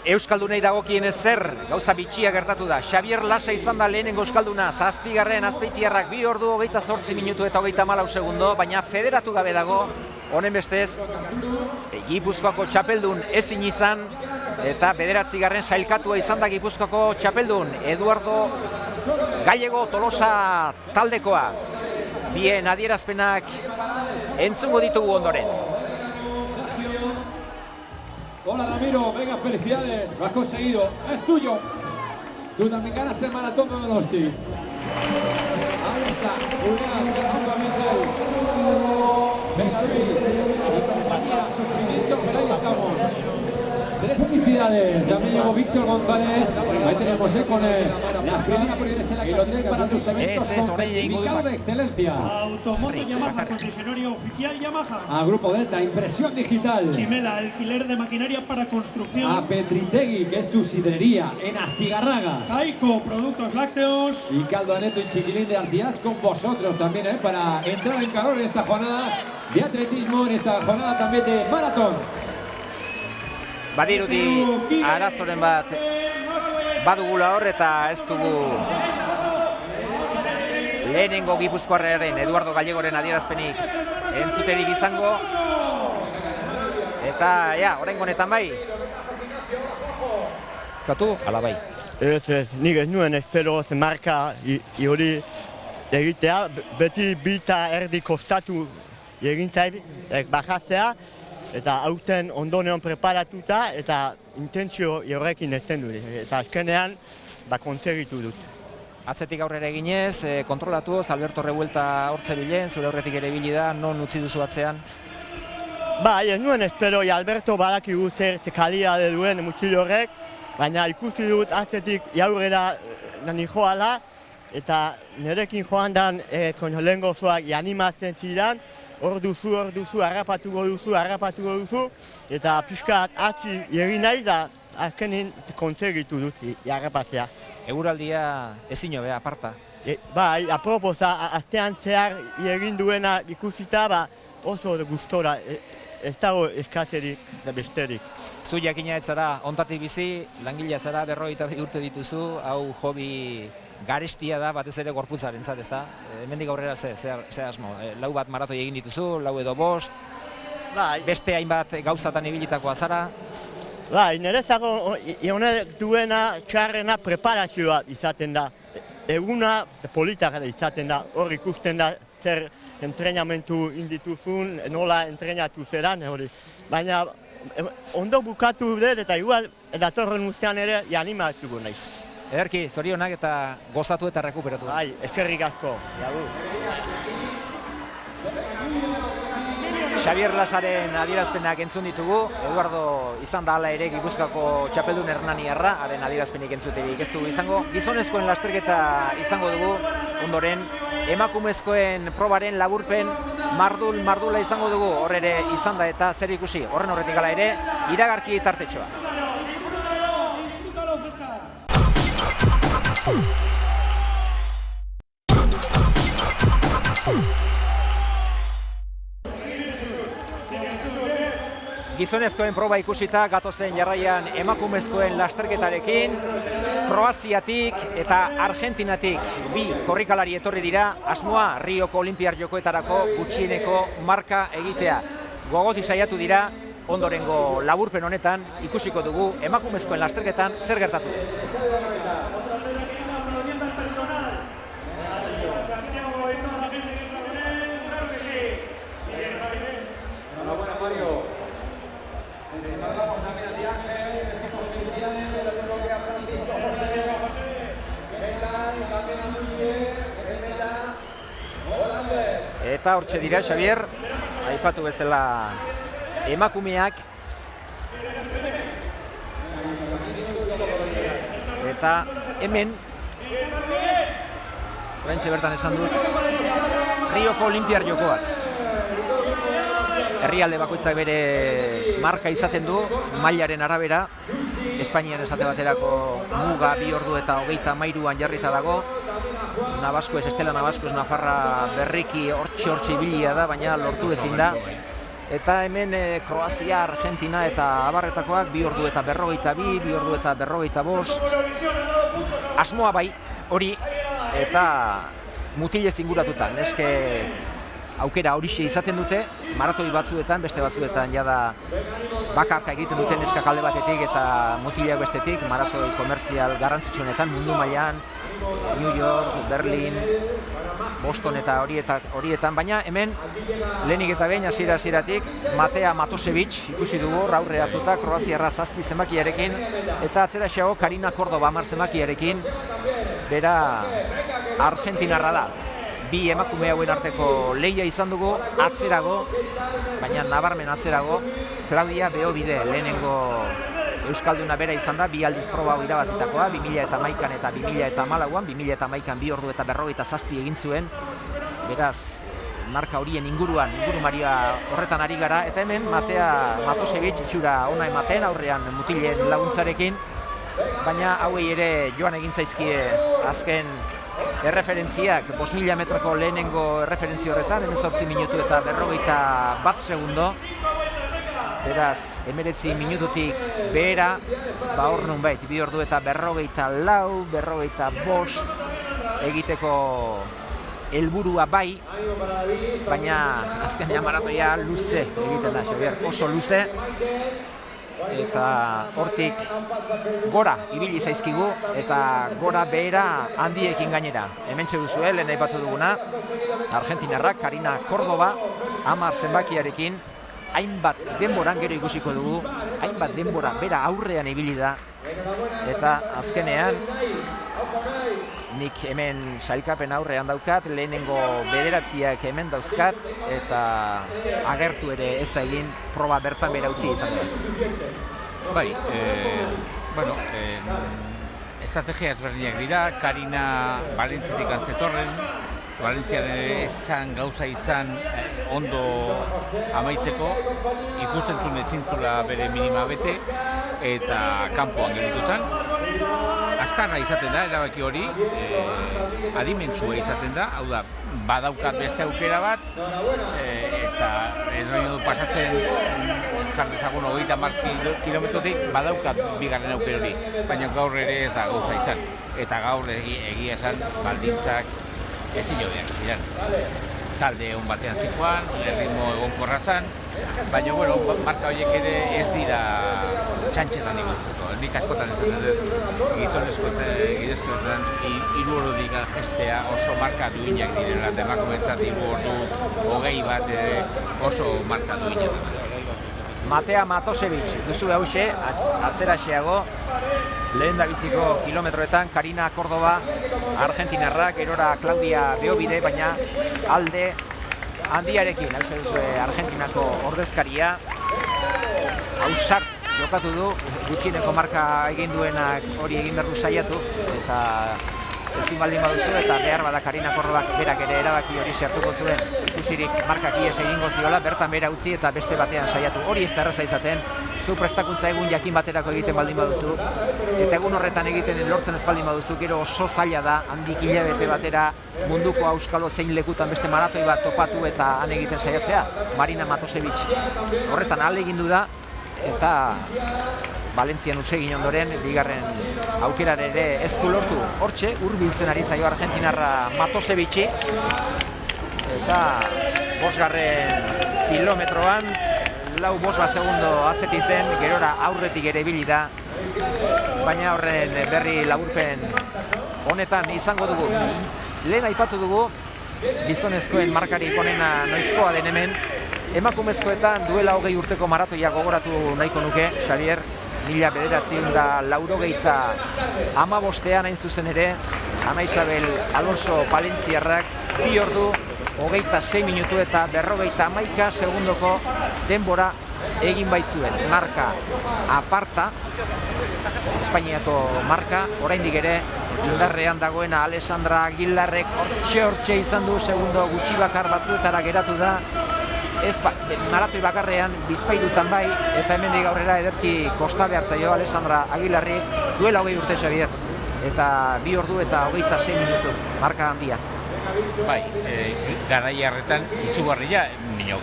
Euskaldunei dagokienez zer, gauza bitxia gertatu da. Xabier Lasa izan da lehenengo euskalduna, 7. Azpeitiarrak 2 ordu 28 minutu eta 34 segundo, baina federatu gabe dago, honen bestez, Gipuzkoako txapeldun ezin izan, eta 9. sailkatua izan da Gipuzkoako txapeldun, Eduardo Gallego Tolosa taldekoa. Bien adierazpenak entzungo ditugu ondoren. Hola Ramiro, venga, felicidades, lo has conseguido, es tuyo. Tú también ganas el maratón de Donosti. Ahí está, Julián, venga Michel. Venga Luis, y compañía, sufrimiento, pero ahí estamos. Felicidades, también llegó Víctor González. Ahí tenemos con las primeras prioridades en la el hotel para tus eventos con certificado de excelencia. Automoto Yamaha, concesionario oficial Yamaha. A Grupo Delta, impresión digital. Chimela, alquiler de maquinaria para construcción. A Petritegui, que es tu sidrería en Astigarraga. Caico, productos lácteos. Y Caldo Aneto y Chiquilín de Artigas con vosotros también, para entrar en calor en esta jornada de atletismo, en esta jornada también de maratón. Badirudi arazoren bat badugula hor eta ez dugu lehenengo gipuzkoarraren Eduardo Gallegoren adierazpenik entzuterik izango. Eta, oraingo honetan bai. Katu, ala bai. Ez, nik ez nuen espero marka hori egitea, beti bita erdi kostatu egin zait, bajatzea, eta aurten ondonean preparatuta eta intentzio horrekin ezten dut. Eta azkenean, konsegitu dut. Atzetik aurrera eginez, kontrolatuz, Alberto Revuelta hortze bilen, zure horretik ere bili da, non utzi duzu atzean? Bai, ez nuen espero, Alberto badakigu zer kalidade duen mutxil horrek, baina ikusi dut atzetik aurrera nani joala, eta nirekin joan dan lehen gozoak animatzen zidan, hor duzu, harrapatuko duzu, eta pixka atzi egin nahi da, azkenin konsegitu dut harrapatzea. Eguraldia ezin hobea aparta. Bai, aproposa, astean zehar egin duena ikusita, oso gustora, ez dago eskazerik da besterik. Zu jakina ez zara, ontatik bizi, langilea zara, 52 urte dituzu, hau hobi garestia da, batez ere gorputzaren zat, ezta? Hemendik aurrera ze asmo? Lau bat maratoi egin dituzu, lau edo 5, beste hainbat gauzatan ibilitakoa zara? Bai, niretzako duena txarrena preparazioa izaten da. Eguna politak izaten da, hor ikusten da zer entrenamentu indituzun, nola entrenatu zeran, hori. Baina ondo bukatu dut eta igual datorren urtean ere animatuko naiz. Ederki, zorionak eta gozatu eta rekuperatu. Bai, eskerrik asko. Xabier Lasaren adierazpenak entzun ditugu, Eduardo izan da hala ere Gipuzkoako txapeldun hernaniarra, haren adierazpenik entzuterik ez dugu izango. Gizonezkoen lasterketa izango dugu, ondoren emakumezkoen probaren laburpen mardula izango dugu, hor ere izan da eta zer ikusi, horren horretik gala ere, iragarki tartetxoa. Gizonezkoen proba ikusita gatozen jarraian emakumezkoen lasterketarekin, Kroaziatik eta Argentinatik bi korrikalari etorri dira, asmoa Rioko Olinpiar Jokoetarako gutxieneko marka egitea. Gogotik saiatu dira, ondorengo laburpen honetan ikusiko dugu emakumezkoen lasterketan zer gertatu. Eta hortxe dira, Xabier, aipatu bezala emakumeak. Eta hemen, oraintxe bertan esan dut, Rioko Olinpiar Jokoak. Herrialde bakoitzak bere marka izaten du, mailaren arabera. Espainian esate baterako muga 2 ordu eta 33an jarrita dago. Estela Navaskoes Nafarra berriki hortxe ibilia da, baina lortu ezin da. Eta hemen Kroazia, Argentina eta abarretakoak 2 ordu eta 42, 2 ordu eta 45. Asmoa bai, hori, eta mutilez inguratuta. Neske aukera horixe izaten dute, maratoi batzuetan, beste batzuetan jada bakarka egiten duten neskak alde batetik eta mutilak bestetik, maratoi komertzial garrantzitsuenetan mundu mailan, New York, Berlin, Boston eta horietan, baina hemen lehenik eta behin hasieratik Matea Matosevic ikusi dugu aurre hartuta Kroaziarra 7 zenbakiarekin eta atzera xago Karina Córdoba 10 zenbakiarekin, bera Argentinarra da. Bi emakume hauen arteko lehia izan dugu, atzerago, baina nabarmen atzerago, Claudia Beobide lehenengo Euskalduna bera izan da, bi aldiz proba hau irabazitakoa, 2011an eta 2014an, 2011an 2 ordu eta 47 egin zuen, beraz, marka horien inguru maria horretan ari gara, eta hemen Matea Matosevic itxura ona ematen aurrean mutilen laguntzarekin, baina hauei ere joan egin zaizkie azken erreferentziak 5.000 metroko lehenengo erreferentzia horretan, 18 minutu eta 41 segundo. Beraz, 19 minututik behera, hor nunbait, 2 ordu eta 44, 45 egiteko helburua bai, baina azkenean maratoia luze egiten da, Xabier, oso luze. Eta hortik gora ibili zaizkigu eta gora behera handiekin gainera. Hementxe duzue, lehen aipatu duguna, argentinarrak, Karina Córdoba, 10 zenbakiarekin, hainbat denboran gero ikusiko dugu, hainbat denbora bera aurrean ibili da, eta azkenean nik hemen sailkapen aurrean daukat, lehenengo bederatziak hemen dauzkat, eta agertu ere ez da egin proba bertan bera utzi izango da. Bai, estrategia ezberdinak dira, Karina Valentzitik zetorren, Valentzian esan gauza izan ondo amaitzeko, ikusten zuen ezintzula bere minima bete, eta kanpoan geritu zen. Azkarra izaten da, erabaki hori, adimentsua izaten da, hau da, badaukat beste aukera bat, eta ez baino du pasatzen jardezagun 30 kilometrotik badaukat bigarren aukera hori, baina gaur ere ez da gauza izan. Eta gaur egia esan baldintzak ezin jodeak ziren. Talde hon batean zikoan, erritmo egonkorra zen, baina marka horiek ere ez dira txantxetan ibiltzeko. Nik askotan esaten dut gidezkoetan 3 ordutik gestea oso marka duinak direla, emakumetzat 3 ordu 20 bat oso marka duinak. Matea Matosevic duzu hause, atzeraxeago, lehen da biziko kilometroetan, Karina Córdoba, argentinarrak, gerora Claudia Beobide, baina alde handiarekin, hause duzu Argentinako ordezkaria, hausart jokatu du, gutxineko marka egin duenak hori egin berdu saiatu, eta ezin baldin baduzu, eta behar bada Karina Córdobak berak ere erabaki hori sartuko zuen, ikusirik markak ies egingo ziola, bertan bera utzi eta beste batean saiatu. Hori ez da erraza izaten, zu prestakuntza egun jakin baterako egiten baldin baduzu, eta egun horretan egiten lortzen ez baldin baduzu, gero oso zaila da, handik hilabete batera munduko auskalo zein lekutan beste maratoi bat topatu eta han egiten saiatzea. Marina Matosevic horretan ahalegindu da, eta Valentzian utsegin ondoren, bigarren aukerare ere ez du lortu. Hortxe, hurbiltzen ari zaio argentinarra Matosevic'i, eta 5. kilometroan, 4 segundo atzeti zen, gerora aurretik ere ibili da, baina horren berri laburpen honetan izango dugu. Lehen aipatu dugu, gizonezkoen markarik onena noizkoa den hemen, emakumezkoetan duela 20 urteko maratoia gogoratu nahiko nuke, Xavier, 1995 hain zuzen ere, Ana Isabel Alonso Palentziarrak 2 ordu, 26 minutu eta 51 segundoko denbora egin baitzuen. Marka aparta, Espainiako marka, oraindik ere indarrean dagoena Alessandra Aguilarrek hortxe izan du, segundo gutxi bakar batzuetara geratu da, ez maratoi bakarrean bizpairutan bai, eta hemendik aurrera ederki kosta behar zaio Alessandra Aguilarri, duela 20 urte, Xavier, eta 2 ordu eta 26 minutu, marka handia. Bai, garai harretan izugarria,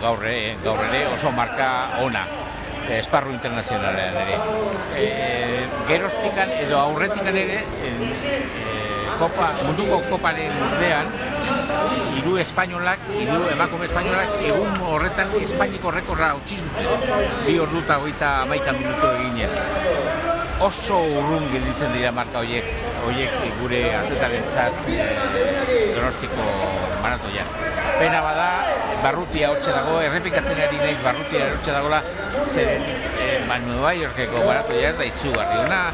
gaur ere oso marka ona, esparru internazionalean ere. Geroztikan edo aurretikan ere, munduko koparen urtean, 3 emakume espainolak egun horretan Espainiko rekorra utzi zuten, 2 ordu eta 31 minutu eginez. Oso urrun gelditzen dira marka horiek gure atletarentzat Donostiko maratoian. Pena bada, barrutia hortxe dago, errepikatzen ari naiz barrutia hortxe dagoela, zeren Nueva Yorkeko maratoia ez da izugarri ona,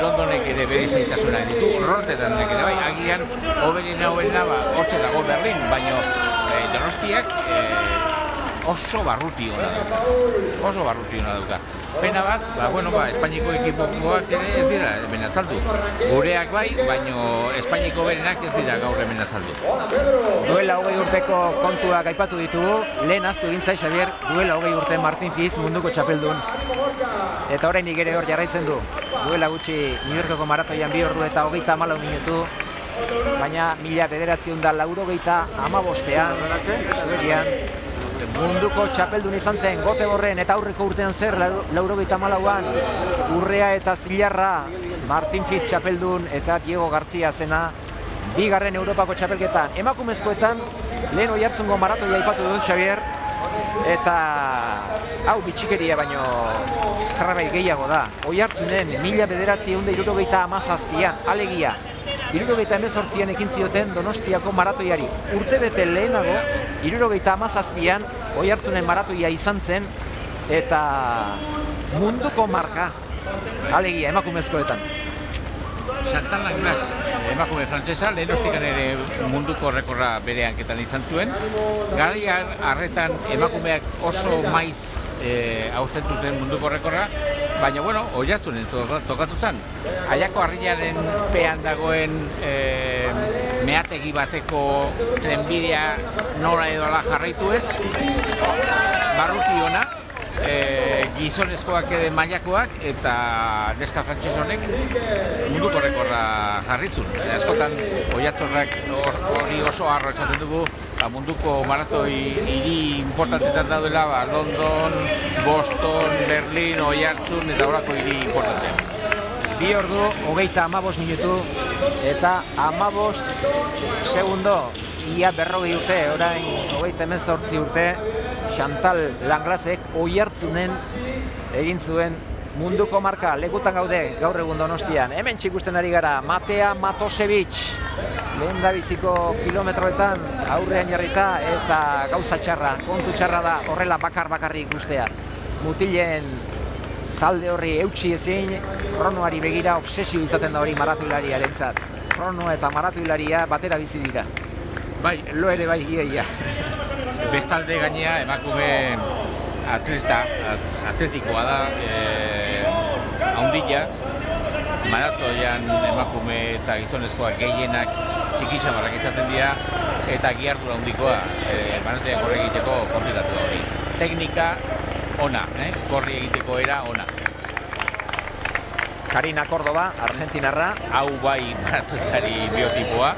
Londonek ere bere izaitasuna ditu, Rotterdamnek ere bai, agian hoberena hortxe dago Berlin, baina Donostiak oso barruti ona dauka. pena bat, Espainiako ekipokoak ere ez dira hemen azaldu. Gureak bai, baino Espainiako berenak ez dira gaur hemen azaldu. Duela 20 urteko kontuak aipatu ditugu, lehen ahaztu egin zait, Xabier, duela 20 urte Martin Fiz munduko txapeldun. Eta oraindik ere hor jarraitzen du. Duela gutxi New Yorkeko maratoian 2 ordu eta 34 minutu, baina 1985ean, Siberian, munduko txapeldun izan zen, Göteborgen eta aurreko urtean zer, 84an, Urrea eta Zilarra, Martin Fiz txapeldun eta Diego García zena, 2. Europako txapelketan. Emakumezkoetan, lehen Oiartzungo maratoia aipatu dut, Xabier, eta hau bitxikeria baino zerbait gehiago da. Oiartzunen 1977an, alegia, 78an ekin zioten Donostiako maratoiari. Urtebete lehenago, 77an Oiartzunen maratoia izan zen, eta munduko marka, alegia, emakumezkoetan. Chantal Langlas, emakume frantsesa, lehenostik ere munduko rekorra bere hanketan izan zuen. Garai harretan emakumeak oso maiz hausten zuten munduko rekorra, baina Oiartzunen tokatu zen. Aiako harriaren pean dagoen meategi bateko trenbidea nora edo ala jarraitu ez, barruti ona, gizonezkoak edo mailakoak eta neska frantses honek munduko rekorra jarrizun. Askotan Oiartzurrak hori oso harro etxaten dugu, munduko maratoi hiri importantetan daudela, London, Boston, Berlin, Oiartzun eta horako hiri importante. 2 ordu, 35 minutu eta 15 segundo, ia 40 urte, orain 38 urte, Chantal Langlasek Oiartzunen egin zuen munduko marka. Lekutan gaude gaur egun Donostian. Hemen ikusten ari gara Matea Matosevich, lehendabiziko kilometroetan aurrean jarrita eta gauza txarra, kontu txarra da horrela bakarrik ikustea. Mutilen talde horri eutsi ezin, kronoari begira obsesio izaten da hori maratoilariarentzat. Krono eta maratoilaria batera bizi dira. Bai, lo ere bai ia. Bestalde gainea emakume atletikoa da, haundila, maratoian emakume eta gizonezkoak gehienak txikitxamarrak izaten dira, eta giardura handikoa maratoian korri egiteko komplikatu da hori. Teknika ona, korri egiteko era ona. Karina Córdoba, argentinarra. Hau bai maratoiari biotipoa,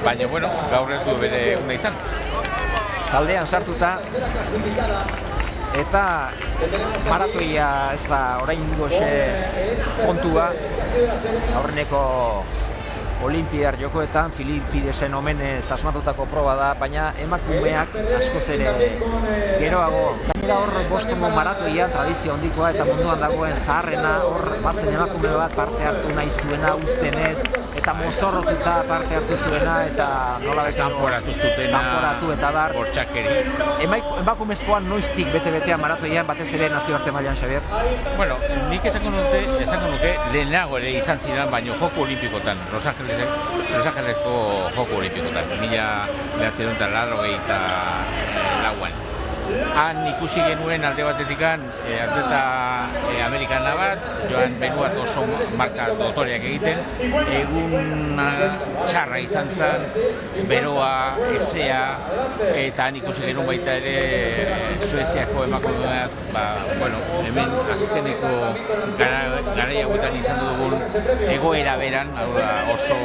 baina gaur ez du bere eguna izan. Taldean sartuta, eta maratoia ez da oraingo kontua, aurreneko Olimpiar jokoetan Filipidesen omenez asmatutako proba da, baina emakumeak askoz ere geroago. Gainera hor Bostongo maratoia tradizio handikoa eta munduan dagoen zaharrena, hor bazen emakume bat parte hartu nahi zuena uztenez, eta mozorrotuta parte hartu zuena eta nolabait kanporatu zutena, kanporatu eta bar. Bortxakeriz. Emakumezkoan noiztik bete-betean maratoian batez ere nazioarte mailan, Xabier? Nik esango nuke lehenago ere izan ziren, baino Joko Olimpikotan, Los Angeleseko Joko Olimpikotan, 1984an. Han ikusi genuen alde batetikan atleta amerikana bat, Joan Benuat oso marka dotoreak egiten, egun txarra izan zen, beroa, ezea, eta han ikusi genuen baita ere Sueziako emakume bat, hemen azkeneko garai hauetan izan dugun egoera beran, hau da oso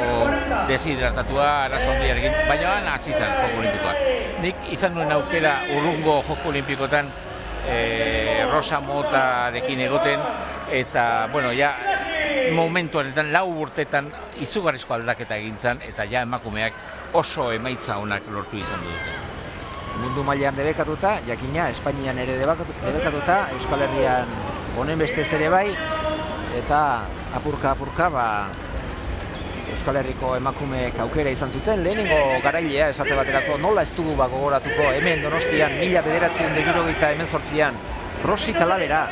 deshidratatua, arazo handiarekin, baina han hasi zen Joko Olimpikoak. Nik izan nuen aukera urrungo Joko Olimpikotan Rosa Motarekin egoten, eta, momentu honetan, 4 urtetan izugarrizko aldaketa egin zen, eta emakumeak oso emaitza onak lortu izan dute. Mundu mailan debekatuta, jakina, Espainian ere debekatuta, Euskal Herrian honen bestez ere bai, eta apurka, Euskal Herriko emakumeek aukera izan zuten, lehenengo garailea esate baterako, nola ez dugu gogoratuko, hemen Donostian 1978an, Rosi Talavera,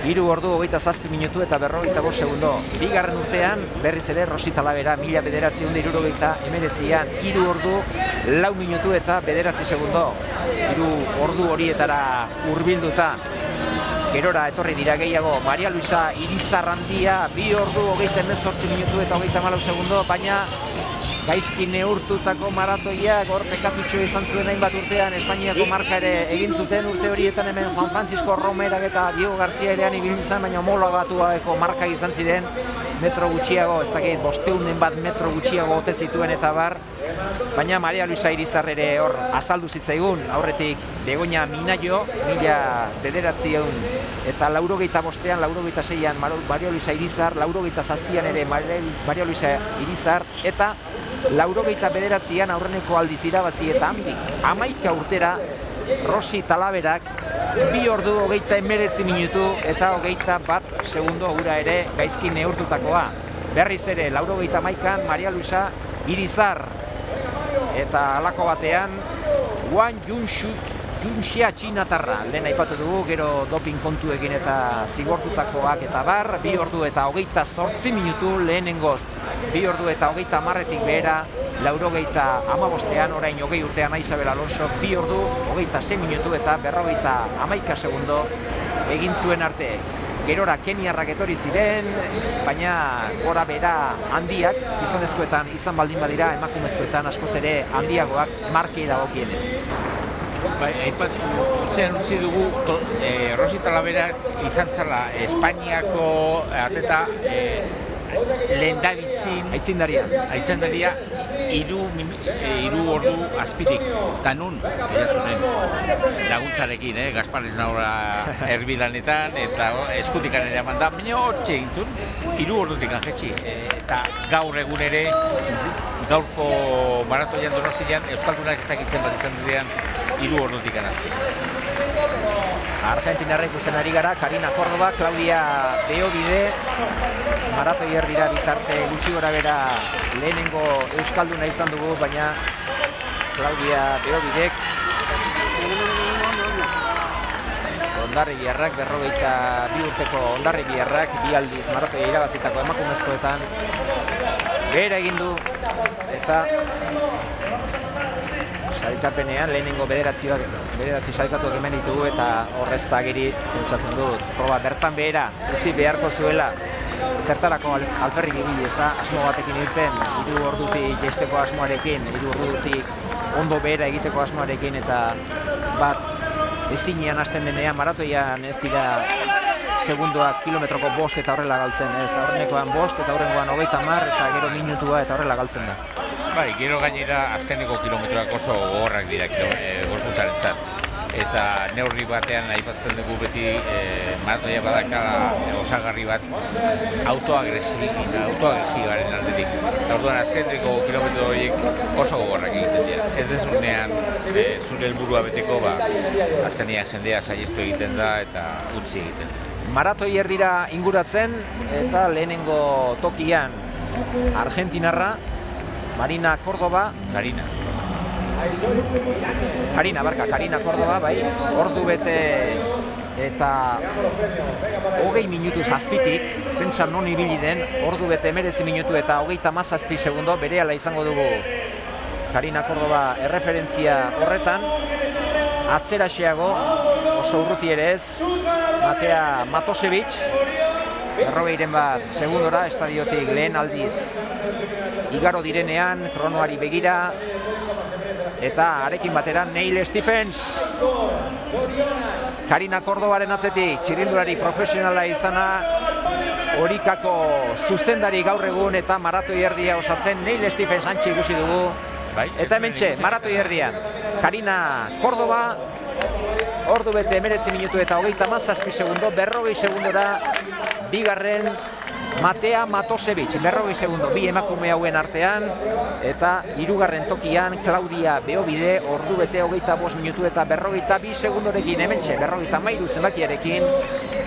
3 ordu 27 minutu eta 45 segundo. 2. urtean, berriz ere Rosi Talavera, 1979an, 3 ordu 4 minutu eta 9 segundo. 3 ordu horietara hurbilduta. Gerora etorri dira gehiago Maria Luisa Irizarrandia, 2 ordu 28 minutu eta 34 segundo, baina gaizki neurtutako maratoia gor pekatutxo izan zuen hainbat urtean Espainiako marka ere egin zuten urte horietan hemen Juan Francisco Romerak eta Diego García erean ibili izan, baina homologatuako marka izan ziren metro gutxiago, ez dakit 500 bat metro gutxiago ote zituen eta bar, baina Maria Luisa Irizar ere hor azaldu zitzaigun, aurretik Begoña Minayo, 1900 eta 85ean, 86ean Maria Luisa Irizar, 87ean ere Maria Luisa Irizar, eta 89ean aurreneko aldiz irabazi eta handik 11 urtera Rosi Talaverak 2 ordu 39 minutu eta 21 segundo hura ere gaizki neurtutakoa. Berriz ere 91ean Maria Luisa Irizar eta halako batean Wang Junxia txinatarra, lehen aipatu dugu, gero doping kontuekin eta zigortutakoak eta bar, 2 ordu eta 28 minutu lehenengoz, 2 ordu eta 30etik behera, 85ean, orain 20 urtean Isabel Alonso, 2 ordu 26 minutu eta 51 segundo egin zuen arte. Gerora keniarrak etorri ziren, baina gora bera handiak, gizonezkoetan izan baldin badira, emakumezkoetan askoz ere handiagoak markei dagokienez. Bai, utzean utzi dugu Rosi Talaverak izan zela Espainiako ateta lehendabizin aitzindaria 3 ordu azpitik, eta nun, eratzunen, laguntzarekin, Gaspar Esnaura erbilanetan, eta eskutikan ere eman da, baina hortxe egin zuen, 3 ordutik anjetxi, eta gaur egun ere, gaurko maratoian Donostian, Euskaldunak ez dakitzen bat izan dudean, 3 ordutik anazpi. Argentinarra ikusten ari gara, Karina Córdoba, Claudia Beobide, maratoi erdira bitarte gutxi gora bera lehenengo euskalduna izan dugu, baina Claudia Beobidek Hondarribiarrak, 42 urteko Hondarribiarrak, 2 aldiz maratoi irabazitako emakumezkoetan behera egin du, eta sailkapenean lehenengo bederatzi sailkatuak hemen ditugu, eta horrez da giri pentsatzen dut proba bertan behera utzi beharko zuela. Zertarako alferrik ibili, ez da, asmo batekin irten, 3 ordutik jaisteko asmoarekin, 3 ordutik ondo behera egiteko asmoarekin, eta bat ezinean hasten denean maratoian ez dira segundoak kilometroko 5 eta horrela galtzen, ez, aurrenekoan 5 eta aurrengoan 30 eta gero minutua eta horrela galtzen da. Bai, gero gainera azkeneko kilometroak oso gogorrak dira gorputzarentzat. Eta neurri batean aipatzen dugu beti maratoia badakala osagarri bat autoagresibaren aldetik. Orduan azkeneko kilometro horiek oso gogorrak egiten dira. Ez dezunean zure helburua beteko, azkenean jendea saiestu egiten da eta utzi egiten da. Maratoi erdira inguratzen eta lehenengo tokian Argentinarra, Karina Córdoba, bai, ordu bete eta 20 minutu zazpitik, pentsa non ibili den, ordu bete 19 minutu eta 37 segundo, berehala izango dugu Karina Córdoba erreferentzia horretan, atzeraxeago, oso urruti ere ez, Matea Matosevic, 40 bat segundora, estadiotik lehen aldiz igaro direnean, kronoari begira, eta arekin batera Neil Stephens. Karina Córdobaren atzetik, txirrindulari profesionala izana, Orikako zuzendari gaur egun eta maratoi erdia osatzen Neil Stephens antxe ikusi dugu. Eta hementxe, maratoi erdian, Karina Córdoba, ordu bete 19 minutu eta 37 segundo, 40 segundora, bigarren Matea Matosevic, 40 segundo, 2 emakume hauen artean, eta hirugarren tokian Claudia Beobide, ordu bete 25 minutu eta 42 segundorekin, hementxe, 43 zenbakiarekin,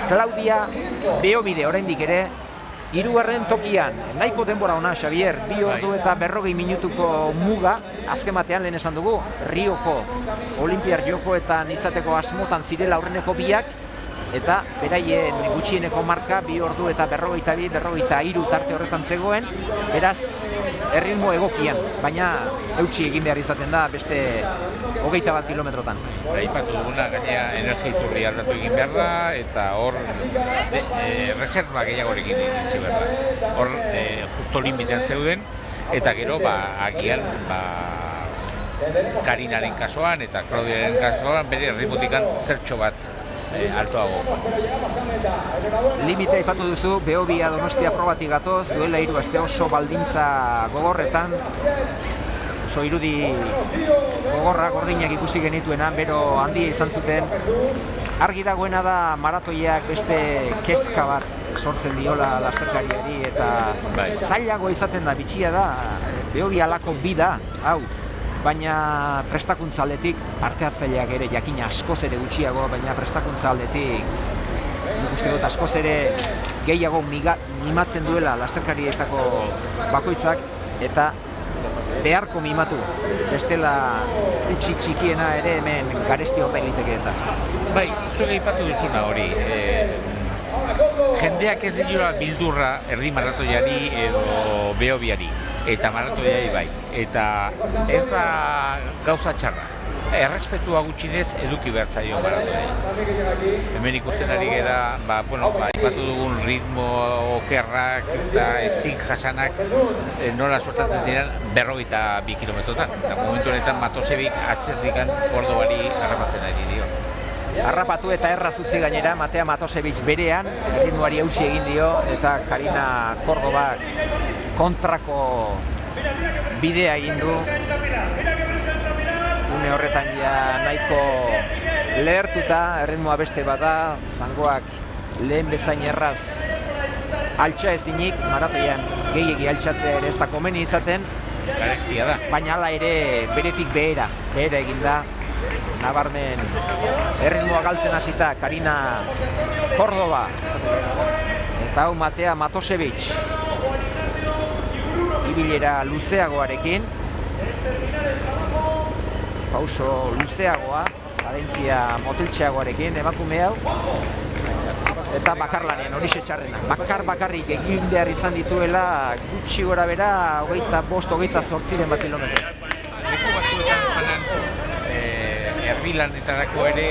Claudia Beobide oraindik ere, hirugarren tokian, nahiko denbora ona, Xavier, 2 ordu eta 40 minutuko muga, azken batean lehen esan dugu, Rioko Olimpiar Jokoetan izateko asmotan zirela aurreneko biak, eta beraien gutxieneko marka 2 ordu eta 42, 43 tarte horretan zegoen, beraz, erritmo egokian, baina eutsi egin behar izaten da beste 21 kilometrotan. Aipatu duguna, gainera energiaturri aldatu egin behar da, eta hor reserva gehiagorekin itxi behar da. Hor justo limitean zeuden, eta gero, agian, Karinaren kasuan eta Klaudiaren kasuan bere erritmotikan zertxo bat altoago. Limite aipatu duzu, Behobia Donostia probatik gatoz, duela 3 aste oso baldintza gogorretan, oso irudi gogorra gordinak ikusi genituena, bero handia izan zuten. Argi dagoena da maratoiak beste kezka bat sortzen diola lasterkariari eta zailago izaten da, bitxia da, Behobia alako bida, hau. Baina prestakuntza aldetik, parte hartzaileak ere jakina askoz ere gutxiago, baina prestakuntza aldetik nik uste dut askoz ere gehiago mimatzen duela lasterkarietako bakoitzak eta beharko mimatu, bestela utzi txikiena ere hemen garesti horta egiteke eta. Bai, zuek aipatu duzuna hori, jendeak ez dira bildurra erdi maratoiari edo Behobiari. Eta maratoiai bai, eta ez da gauza txarra. Errespetua gutxinez eduki behar zaio maratoiai. Hemen ikusten ari gara, ipatu dugun ritmo okerrak eta ezin jasanak nola suertatzen diren 42 kilometrotan. Eta momentu honetan Matosevik atzetik Kordobari harrapatzen ari dio. Harrapatu eta erraz utzi gainera, Matea Matosevich berean, ritmoari eutsi egin dio, eta Karina Kordobak kontrako bidea egin du. Une horretan ja nahiko lehertuta, erritmoa beste bada, zangoak lehen bezain erraz altxa ezinik, maratoian gehiegi altxatzea ere ez da komeni izaten. Garestia da. Baina hala ere beretik behera egin da. Nabarmen erritmoa galtzen hasita Karina Kordoba eta hau Matea Matosevich ibilera luzeagoarekin, pauso luzeagoa, kadentzia moteltxeagoarekin emakume hau eta bakarlanean, horixe txarrena. Bakarrik egin behar izan dituela gutxi gora bera 25-28 kilometro. Leku batzuetan janan herrilanetarako ere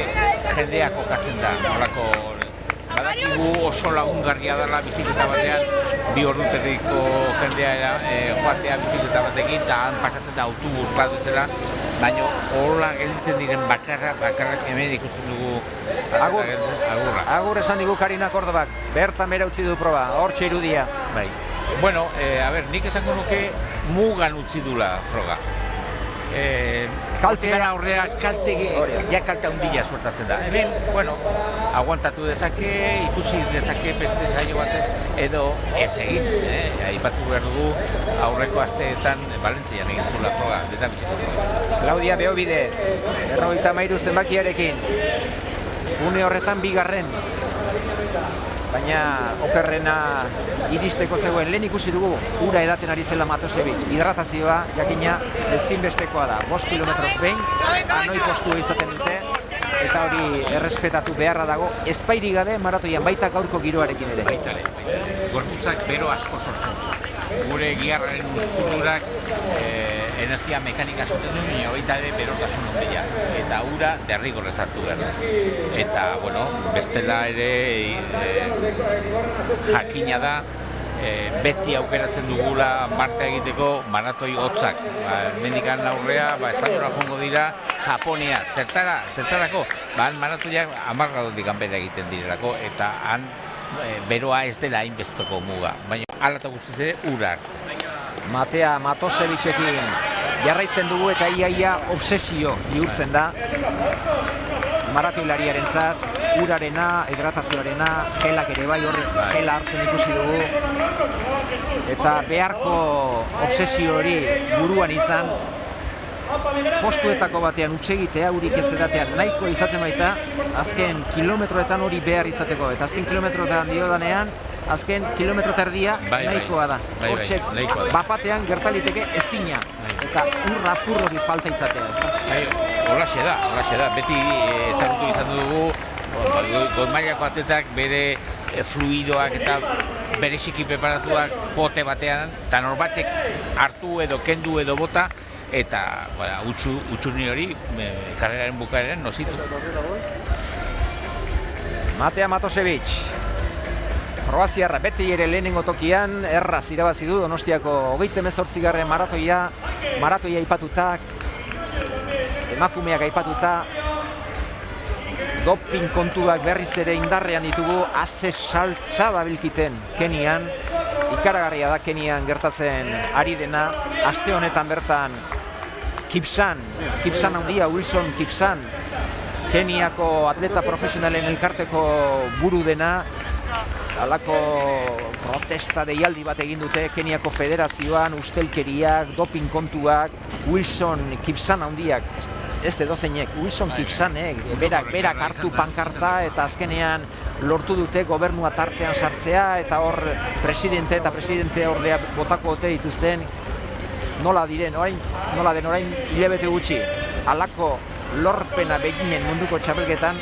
jendea kokatzen da, horako badakigu oso lagungarria dela bizikleta batean, 2 ordu terdiko jendea joatea bizikleta batekin, eta han pasatzen da autobus bat bezala, baina horrela gelditzen diren bakarrak hemen ikusten dugu agurra. Agur esan digu Karina Kordobak, bertan bera utzi du proba, hortxe irudia. Bai. Bueno, nik esango nuke mugan utzi dula froga. Kaltean aurrea kalte handia suertatzen da. Hemen, aguantatu dezake, ikusi dezake beste saio batek edo ez egin. Aipatu behar dugu aurreko asteetan Valentzian egin zula froga, detabiziko froga. Klaudia Behobide, 53 zenbakiarekin, une horretan 2. Baina okerrena iristeko zegoen, lehen ikusi dugu ura edaten ari zela Matosevich. Hidratazioa, jakina, ezinbestekoa da. 5 kilometroz behin, anoi postua izaten dute, eta hori errespetatu beharra dago, ezpairi gabe maratoian baita gaurko giroarekin ere. Baitale. Gorputzak bero asko sortzen du. Gure giharraren muskudurak energia mekanika zuten du, baita ere berotasun handia. Eta ura derrigorrez hartu behar da. Eta, bestela ere jakina da, beti aukeratzen dugula marka egiteko maratoi hotzak. Mendikan aurrea, Espainiara joango dira, Japonia, zertarako, han maratoiak 10 gradotik hanbera egiten direlako, eta han beroa ez dela hainbesteko muga, baina hala eta guztiz ere ura hartzen. Matea Matosevichekin jarraitzen dugu eta ia obsesio bihurtzen da maratoilariarentzat, urarena, hidratazioarena, gelak ere bai horrek gela hartzen ikusi dugu eta beharko obsesio hori buruan izan postuetako batean utsegitea, urik ez edatean nahiko izaten baita, azken kilometroetan hori behar izateko, eta azken kilometroetan diodanean, azken kilometro terdia nahikoa da. Hortxe, bapatean gertaliteke ezina, eta urra apur hori falta izatea, ez da? Horraxe da, beti ezagutu izan dugu, goi mailako atletak bere fluidoak eta bereziki preparatuak pote batean, eta norbatek hartu edo kendu edo bota, eta utxurni hori karreraren bukaeren nozitu. Matea Matosevic, Kroaziarra beti ere lehenengo tokian, erraz irabazi du Donostiako 38. maratoia aipatuta, emakumeak aipatuta, doping kontuak berriz ere indarrean ditugu, haze saltza dabilkiten Kenian, ikaragarria da Kenian gertatzen ari dena, aste honetan bertan Kipsan handia, Wilson Kipsan, Keniako atleta profesionalen elkarteko buru dena, halako protesta deialdi bat egin dute Keniako federazioan, ustelkeriak, doping kontuak, Wilson Kipsan handiak, ez edozeinek, Wilson Kipsanek, berak hartu pankarta eta azkenean lortu dute gobernua tartean sartzea eta hor presidente ordea botako ote dituzten, nola den orain hilabete gutxi, halako lorpena beginen munduko txapelketan,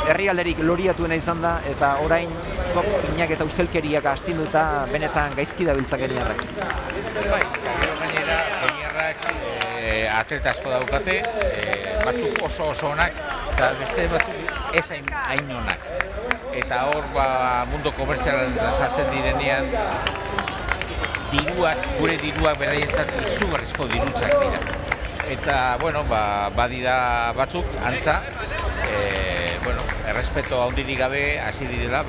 herrialderik loriatuena izan da, eta orain dopinak eta ustelkeriak astinduta benetan gaizki dabiltza Keniarrak. Bai, eta gero gainera Keniarrak atleta asko daukate, batzuk oso onak, eta beste batzuk ez hain onak. Eta hor mundu komertzialan sartzen direnean, gure diruak beraientzat izugarrizko dirutzak dira. Eta, badira batzuk, antza, errespeto handirik gabe hasi direla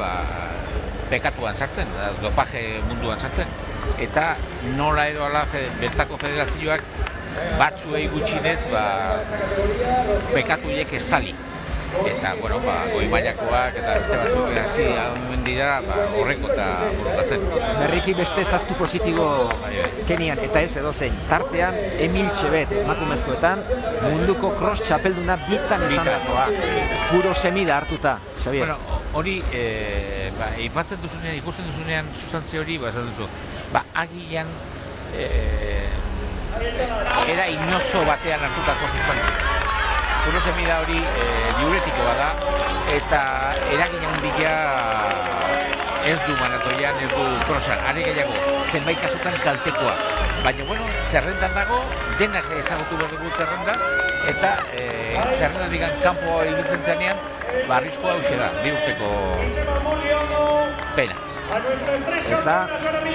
bekatuan sartzen, dopaje munduan sartzen. Eta nola edo ala bertako federazioak batzuei gutxinez bekatuiek estali. Eta, goi mailakoak eta beste batzuk hasi hemen dira horreko eta burukatzen. Berriki beste 7 positibo Kenian, eta ez edozein. Tartean, Emil Txebet, emakumezkoetan, munduko cross txapelduna bitan izan dakoa. Furo semida hartuta, Xavier. Hori, ikusten duzunean sustantzia hori, esan duzu, agian era inozo batean hartutako sustantzia. Furo semida hori diuretiko bada, eta eragin handia ez du maratoian, ez du crossan, are gehiago, zenbait kasutan kaltekoa. Baina, zerrendan dago, denak ezagutu behar dugu zerrenda, eta zerrendatik kanpoa ibiltzen zenean, arriskoa hauxe da, 2 urteko pena. Eta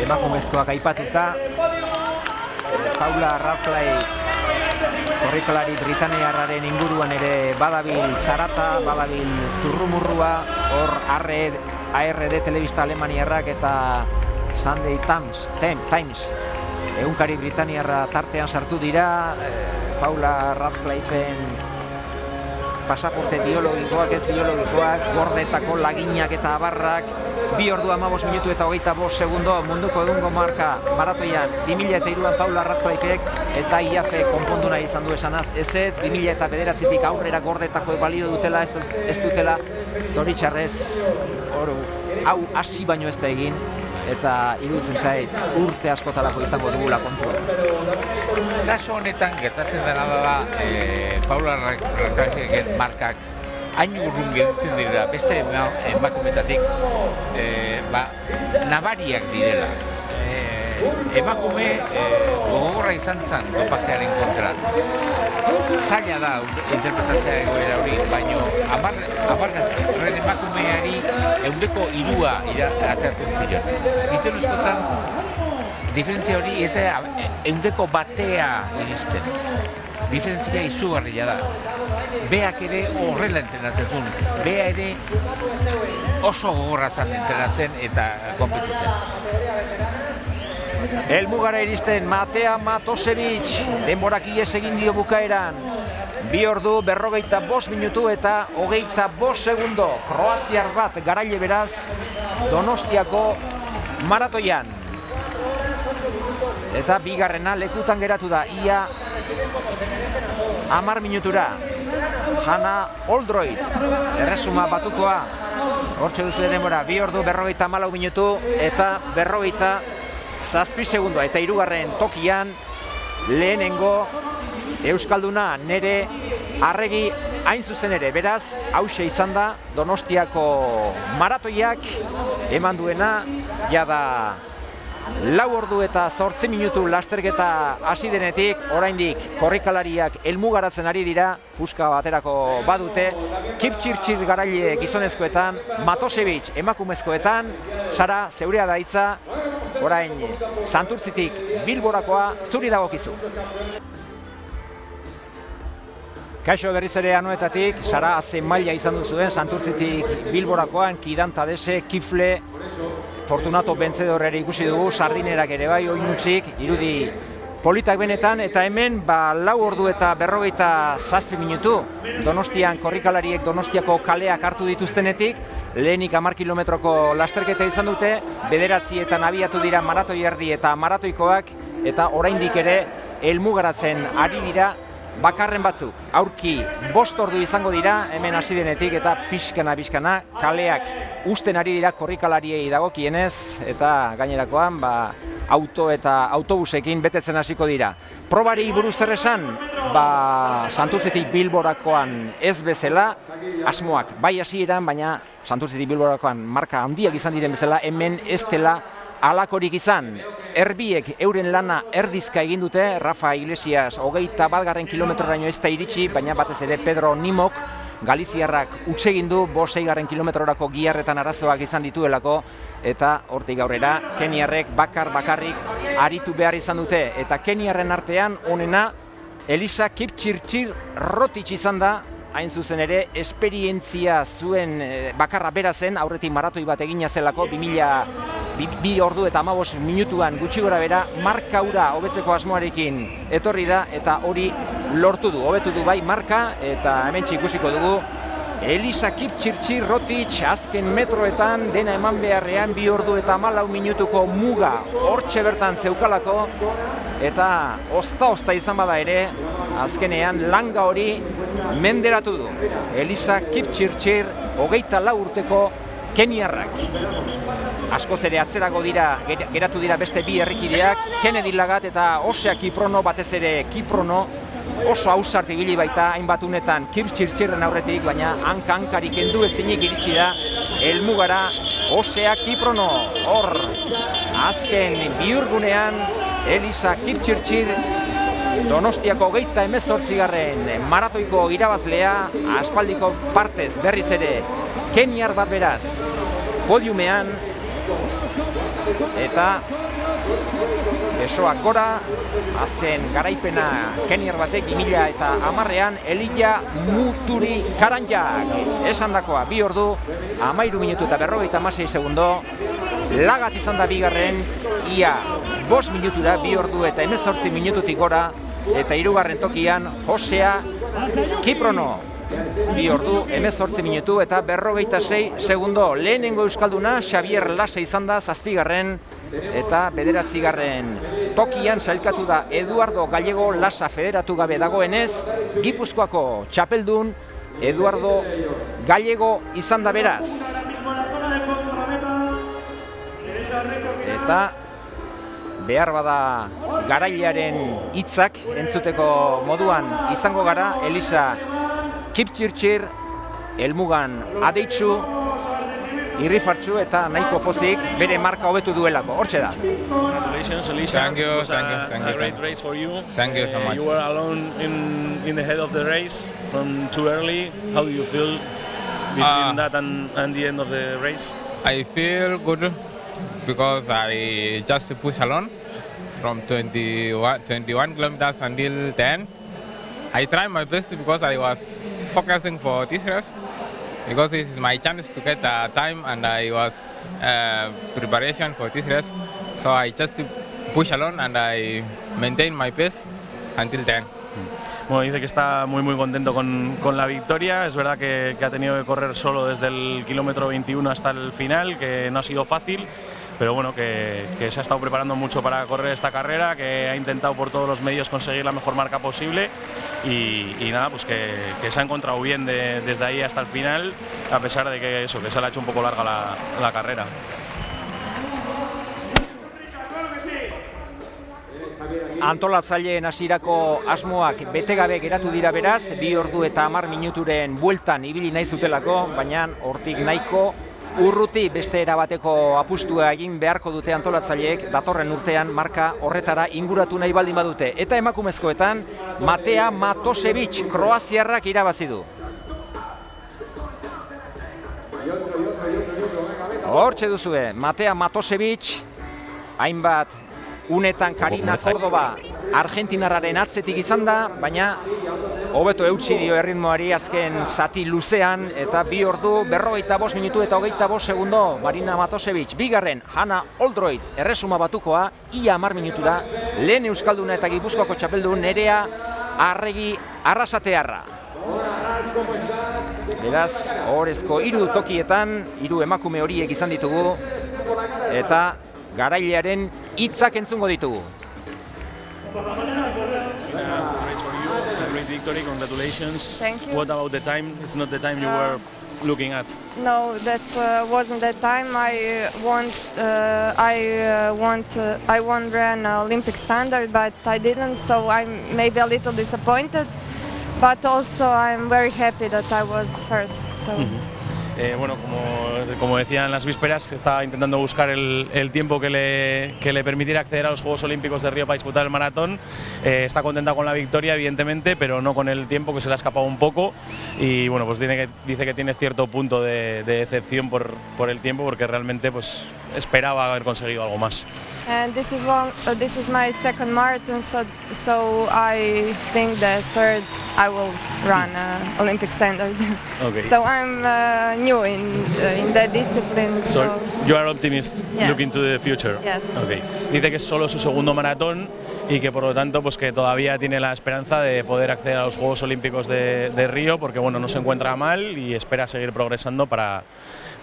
emakumezkoak aipatuta, Paula Radcliffe, korrikalari britainiarraren inguruan ere badabil zarata, badabil zurrumurrua, hor ARD telebista alemaniarrak eta Sunday Times egunkari britainiarra tartean sartu dira, Paula Radcliffeen pasaporte biologikoak, ez biologikoak, gordetako laginak eta abarrak, 2 ordu 15 minutu eta 25 segundo munduko egungo marka maratoian 2003an Paula Radcliffeek eta IAFek konpondu nahi izan du esanaz, ez 2009tik aurrera gordetako balio dutela, ez dutela, zoritxarrez, hau hasi baino ez da egin, eta iruditzen zait urte askotarako izango dugula kontua. Kaso honetan gertatzen dena da Paula Radcliffeen markak hain urrun gelditzen dira beste emakumetatik nabariak direla. Emakume gogorra izan zen dopajearen kontra. Zaila da interpretatzea egoera hori, baino 10 emakumeari 103 ateratzen ziren. Gizon eskotan, diferentzia hori ez da 101 iristen. Diferentzia izugarria da. Beak ere horrela entrenatzen zuen. Bea ere oso gogorra zen entrenatzen eta konpetitzen. Helmugara iristen Matea Matosevic, denborak ihes egin dio bukaeran. 2 ordu 45 minutu eta 25 segundo. Kroaziar bat garaile beraz Donostiako maratoian. Eta bigarrena lekutan geratu da, ia 10 minutura. Hanna Oldroyd, erresuma batukoa. Hortxe duzu denbora, 2 ordu 54 minutu eta 57 segundoa. Eta 3. tokian lehenengo euskalduna Nere Hain zuzen ere, beraz, hauxe izan da Donostiako maratoiak eman duena, jada 4 ordu eta 8 minutu lasterketa hasi denetik, oraindik korrikalariak helmugaratzen ari dira, puska baterako badute, Kipchirchir garaile gizonezkoetan, Matosevic emakumezkoetan, Sara, zeurea da hitza, orain Santurtzitik Bilborakoa zuri dagokizu. Kaixo, berriz ere Anoetatik, Sara ze maila izan duzuen Santurtzitik Bilborakoan, Kidan Tadese, Kifle, Fortunato Benzedorrere ikusi dugu, sardinerak ere bai, oinutzik, irudi politak benetan, eta hemen 4 ordu eta 47 minutu Donostian korrikalariek Donostiako kaleak hartu dituztenetik, lehenik 10 kilometroko lasterketa izan dute, 9etan abiatu dira maratoi erdi eta maratoikoak, eta oraindik ere helmugaratzen ari dira bakarren batzuk. Aurki 5 ordu izango dira, hemen hasi denetik, eta pixkana kaleak usten ari dira korrikalariei dagokienez, eta gainerakoan auto eta autobusekin betetzen hasiko dira. Probari buruz zer esan, Santurtzitik Bilborakoan ez bezala, asmoak bai hasieran, baina Santurtzitik Bilborakoan marka handiak izan diren bezala, hemen ez dela alakorik izan. Erbiek euren lana erdizka egin dute, Rafa Iglesias 21 kilometroraino ez da iritsi, baina batez ere Pedro Nimok, Galiziarrak utsegin du 5-6 kilometrorako giharretan arazoak izan dituelako, eta hortik aurrera Keniarrek bakarrik aritu behar izan dute, eta Keniarren artean onena Elisa Kipchirchir Rotich izan da, hain zuzen ere, esperientzia zuen bakarra bera zen, aurretik maratoi bat egina zelako, 2 ordu eta 15 minutuan gutxi gora bera, marka hura hobetzeko asmoarekin etorri da, eta hori lortu du, hobetu du bai marka, eta hementxe ikusiko dugu, Elisa Kipchirchir Rotich azken metroetan dena eman beharrean 2 ordu eta 14 minutuko muga hortxe bertan zeukalako, eta ozta izan bada ere, azkenean langa hori menderatu du. Elisa Kipchirchir 24 urteko Keniarrak. Askoz ere atzerago geratu dira beste 2 herrikideak, Kennedy Lagat eta Osea Kiprono, batez ere Kiprono, oso ausart ibili baita hainbat unetan Kipchirchirren aurretik, baina hankarik kendu ezinik iritsi da helmugara Osea Kiprono. Hor, azken bihurgunean Elisa Kipchirchir Donostiako 28. maratoiko irabazlea, aspaldiko partez berriz ere Keniar bat beraz podiumean, eta besoak gora, azken garaipena Keniar batek 2010an Elia Muturi Karanjak esandakoa 2 ordu 13 minutu eta 56 segundo. Lagat izan da bigarren, ia 5 minutu da, 2 ordu eta 18 minututik gora, eta 3. tokian Osea Kiprono, 2 ordu 18 minutu eta 56 segundo. Lehenengo euskalduna Xavier Lasa izan da 7. eta 9. tokian sailkatu da Eduardo Gallego Lasa federatu gabe dagoenez, Gipuzkoako txapeldun Eduardo Gallego izan da beraz. Eta behar bada garailearen hitzak entzuteko moduan izango gara, Elisa Kipchirchir helmugan adeitsu, irrifartsu eta nahiko pozik bere marka hobetu duelako. Hortxe da. Congratulations, Elisa. Thank you, It was thank you. a great race for you. Thank you so much. You were alone in the head of the race from too early. How do you feel between that and the end of the race? I feel good because I just push along from 21 kilometers until 10. I tried my best because I was focusing for this race, because this is my chance to get time, and I was preparation for this race. So I just push along and I maintain my pace until 10. Bueno, dice que está muy contento con la victoria. Es verdad que ha tenido que correr solo desde el kilómetro 21 hasta el final, que no ha sido fácil, pero bueno, que se ha estado preparando mucho para correr esta carrera, que ha intentado por todos los medios conseguir la mejor marca posible y nada, pues que se ha encontrado bien desde ahí hasta el final, a pesar de que se le ha hecho un poco larga la carrera. Xavier aquí antolatzaileen hasierako asmoak betegabe geratu dira beraz, 2 ordu eta 10 minuturen bueltan ibili nahi zutelako, baina hortik nahiko urruti beste erabateko apustua egin beharko dute antolatzaileek datorren urtean marka horretara inguratu nahi baldin badute. Eta emakumezkoetan Matea Matosevic kroaziarrak irabazi du. Hortxe duzue, Matea Matosevic, hainbat unetan Karina Córdoba argentinarraren atzetik izan da, baina hobeto eutsi dio erritmoari azken zati luzean, eta 2 ordu 45 minutu eta 25 segundo Marina Matosevic. Bigarren Hana Oldroyd erresuma batukoa, ia 10 minutura, lehen euskalduna eta Gipuzkoako txapeldun Nerea Arregi Arrasatearra. Beraz, ohorezko 3 tokietan, 3 emakume horiek izan ditugu, eta garailearen hitzak entzungo ditugu. Great victory, congratulations. Thank you. What about the time? It's not the time you were looking at. No, that wasn't the time. I ran Olympic standard, but I didn't, so I'm maybe a little disappointed. But also I'm very happy that I was first. So. Bueno, como decía en las vísperas, que estaba intentando buscar el tiempo que le permitiera acceder a los Juegos Olímpicos de Río para disputar el maratón. Está contenta con la victoria, evidentemente, pero no con el tiempo, que se le ha escapado un poco. Y bueno, pues dice que tiene cierto punto de decepción por el tiempo, porque realmente pues esperaba haber conseguido algo más. And this is my second marathon, so I think that third I will run Olympic standard. Okay. So I'm new in that discipline. So you are optimist, yes, looking to the future. Yes. Okay. Dice que es solo su segundo maratón y que por lo tanto pues que todavía tiene la esperanza de poder acceder a los Juegos Olímpicos de Río, porque bueno, no se encuentra mal y espera seguir progresando para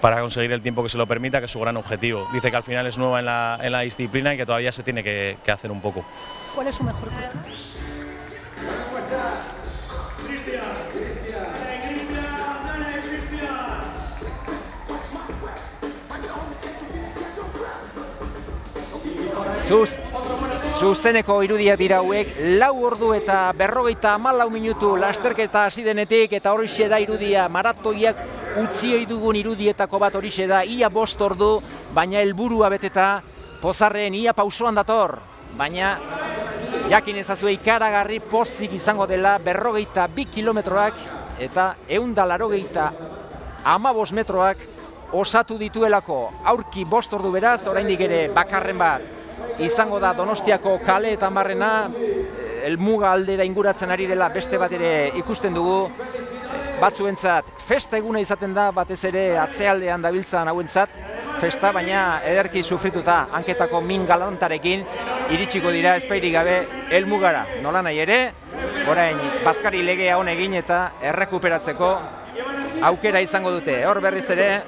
conseguir el tiempo que se lo permita, que es su gran objetivo. Dice que al final es nueva en la disciplina y que todavía se tiene que hacer un poco. ¿Cuál es su mejor prueba? Zuzeneko irudiak dira hauek, 4 ordu eta 54 minutu lasterketa hasi denetik, eta horixe da irudia, maratoiak utzi ohi dugun irudietako bat horixe da, ia 5 ordu, baina helburua beteta, pozarren ia pausoan dator, baina jakin ezazue ikaragarri pozik izango dela 42 kilometroak eta 185 metroak osatu dituelako. Aurki 5 ordu beraz, oraindik ere bakarren bat izango da Donostiako kale eta marrena, helmuga aldera inguratzen ari dela beste bat ere ikusten dugu. Batzuentzat festa eguna izaten da, batez ere atzealdean dabiltzan hauentzat festa, baina ederki sufrituta hanketako min galantarekin iritsiko dira ezpairik gabe helmugara. Nola nahi ere, orain bazkari legea hon egin eta errekuperatzeko aukera izango dute. Hor berriz ere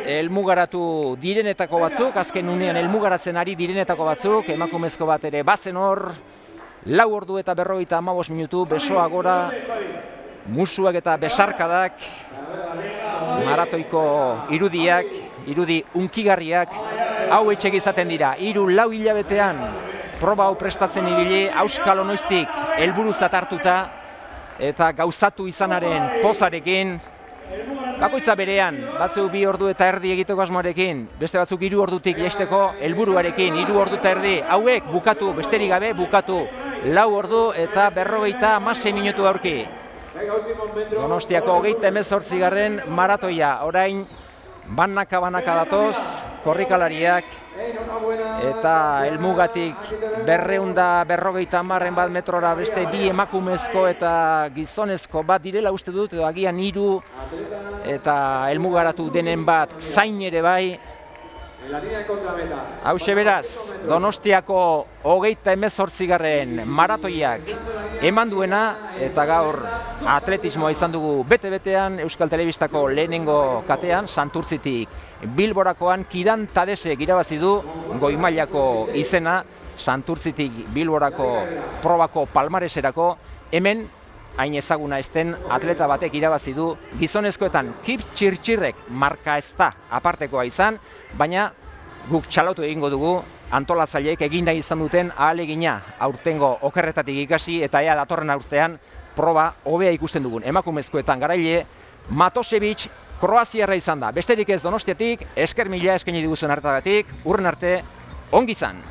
helmugaratu direnetako batzuk, azken unean helmugaratzen ari direnetako batzuk, emakumezko bat ere bazen hor, 4 ordu eta 55 minutu, besoa gora, musuak eta besarkadak, maratoiko irudiak, irudi unkigarriak, hau etxek izaten dira. 3-4 hilabetean proba hau prestatzen ibili, auskalo noiztik helburutzat hartuta, eta gauzatu izanaren pozarekin, bakoitza berean, batzuk 2 ordu eta erdi egiteko asmoarekin, beste batzuk 3 ordutik jaisteko helburuarekin, 3 ordu eta erdi, hauek bukatu, besterik gabe bukatu, 4 ordu eta 56 minutu aurki. Donostiako 38. maratoia, orain banaka datoz, korrikalariak, eta helmugatik 250 metrora beste 2 emakumezko eta gizonezko bat direla uste dut, edo agian 3, eta helmugaratu denen bat zain ere bai. Hauxe beraz, Donostiako 38. maratoiak eman duena, eta gaur atletismoa izan dugu bete-betean, Euskal Telebistako lehenengo katean, Santurtzitik Bilborakoan Kidan Tadesek irabazi du goi-mailako izena, Santurtzitik Bilborako probako palmareserako, hemen hain ezaguna ezten atleta batek irabazi du gizonezkoetan. Kip Txirtxirrek marka ez da apartekoa izan, baina guk txalotu egingo dugu antolatzaileek egin nahi izan duten ahalegina aurtengo okerretatik ikasi eta ea datorren urtean proba hobea ikusten dugun. Emakumezkoetan garaile Matosevic kroaziarra izan da. Besterik ez Donostiatik, esker mila eskaini diguzuen hartagatik, urren arte, ongi izan!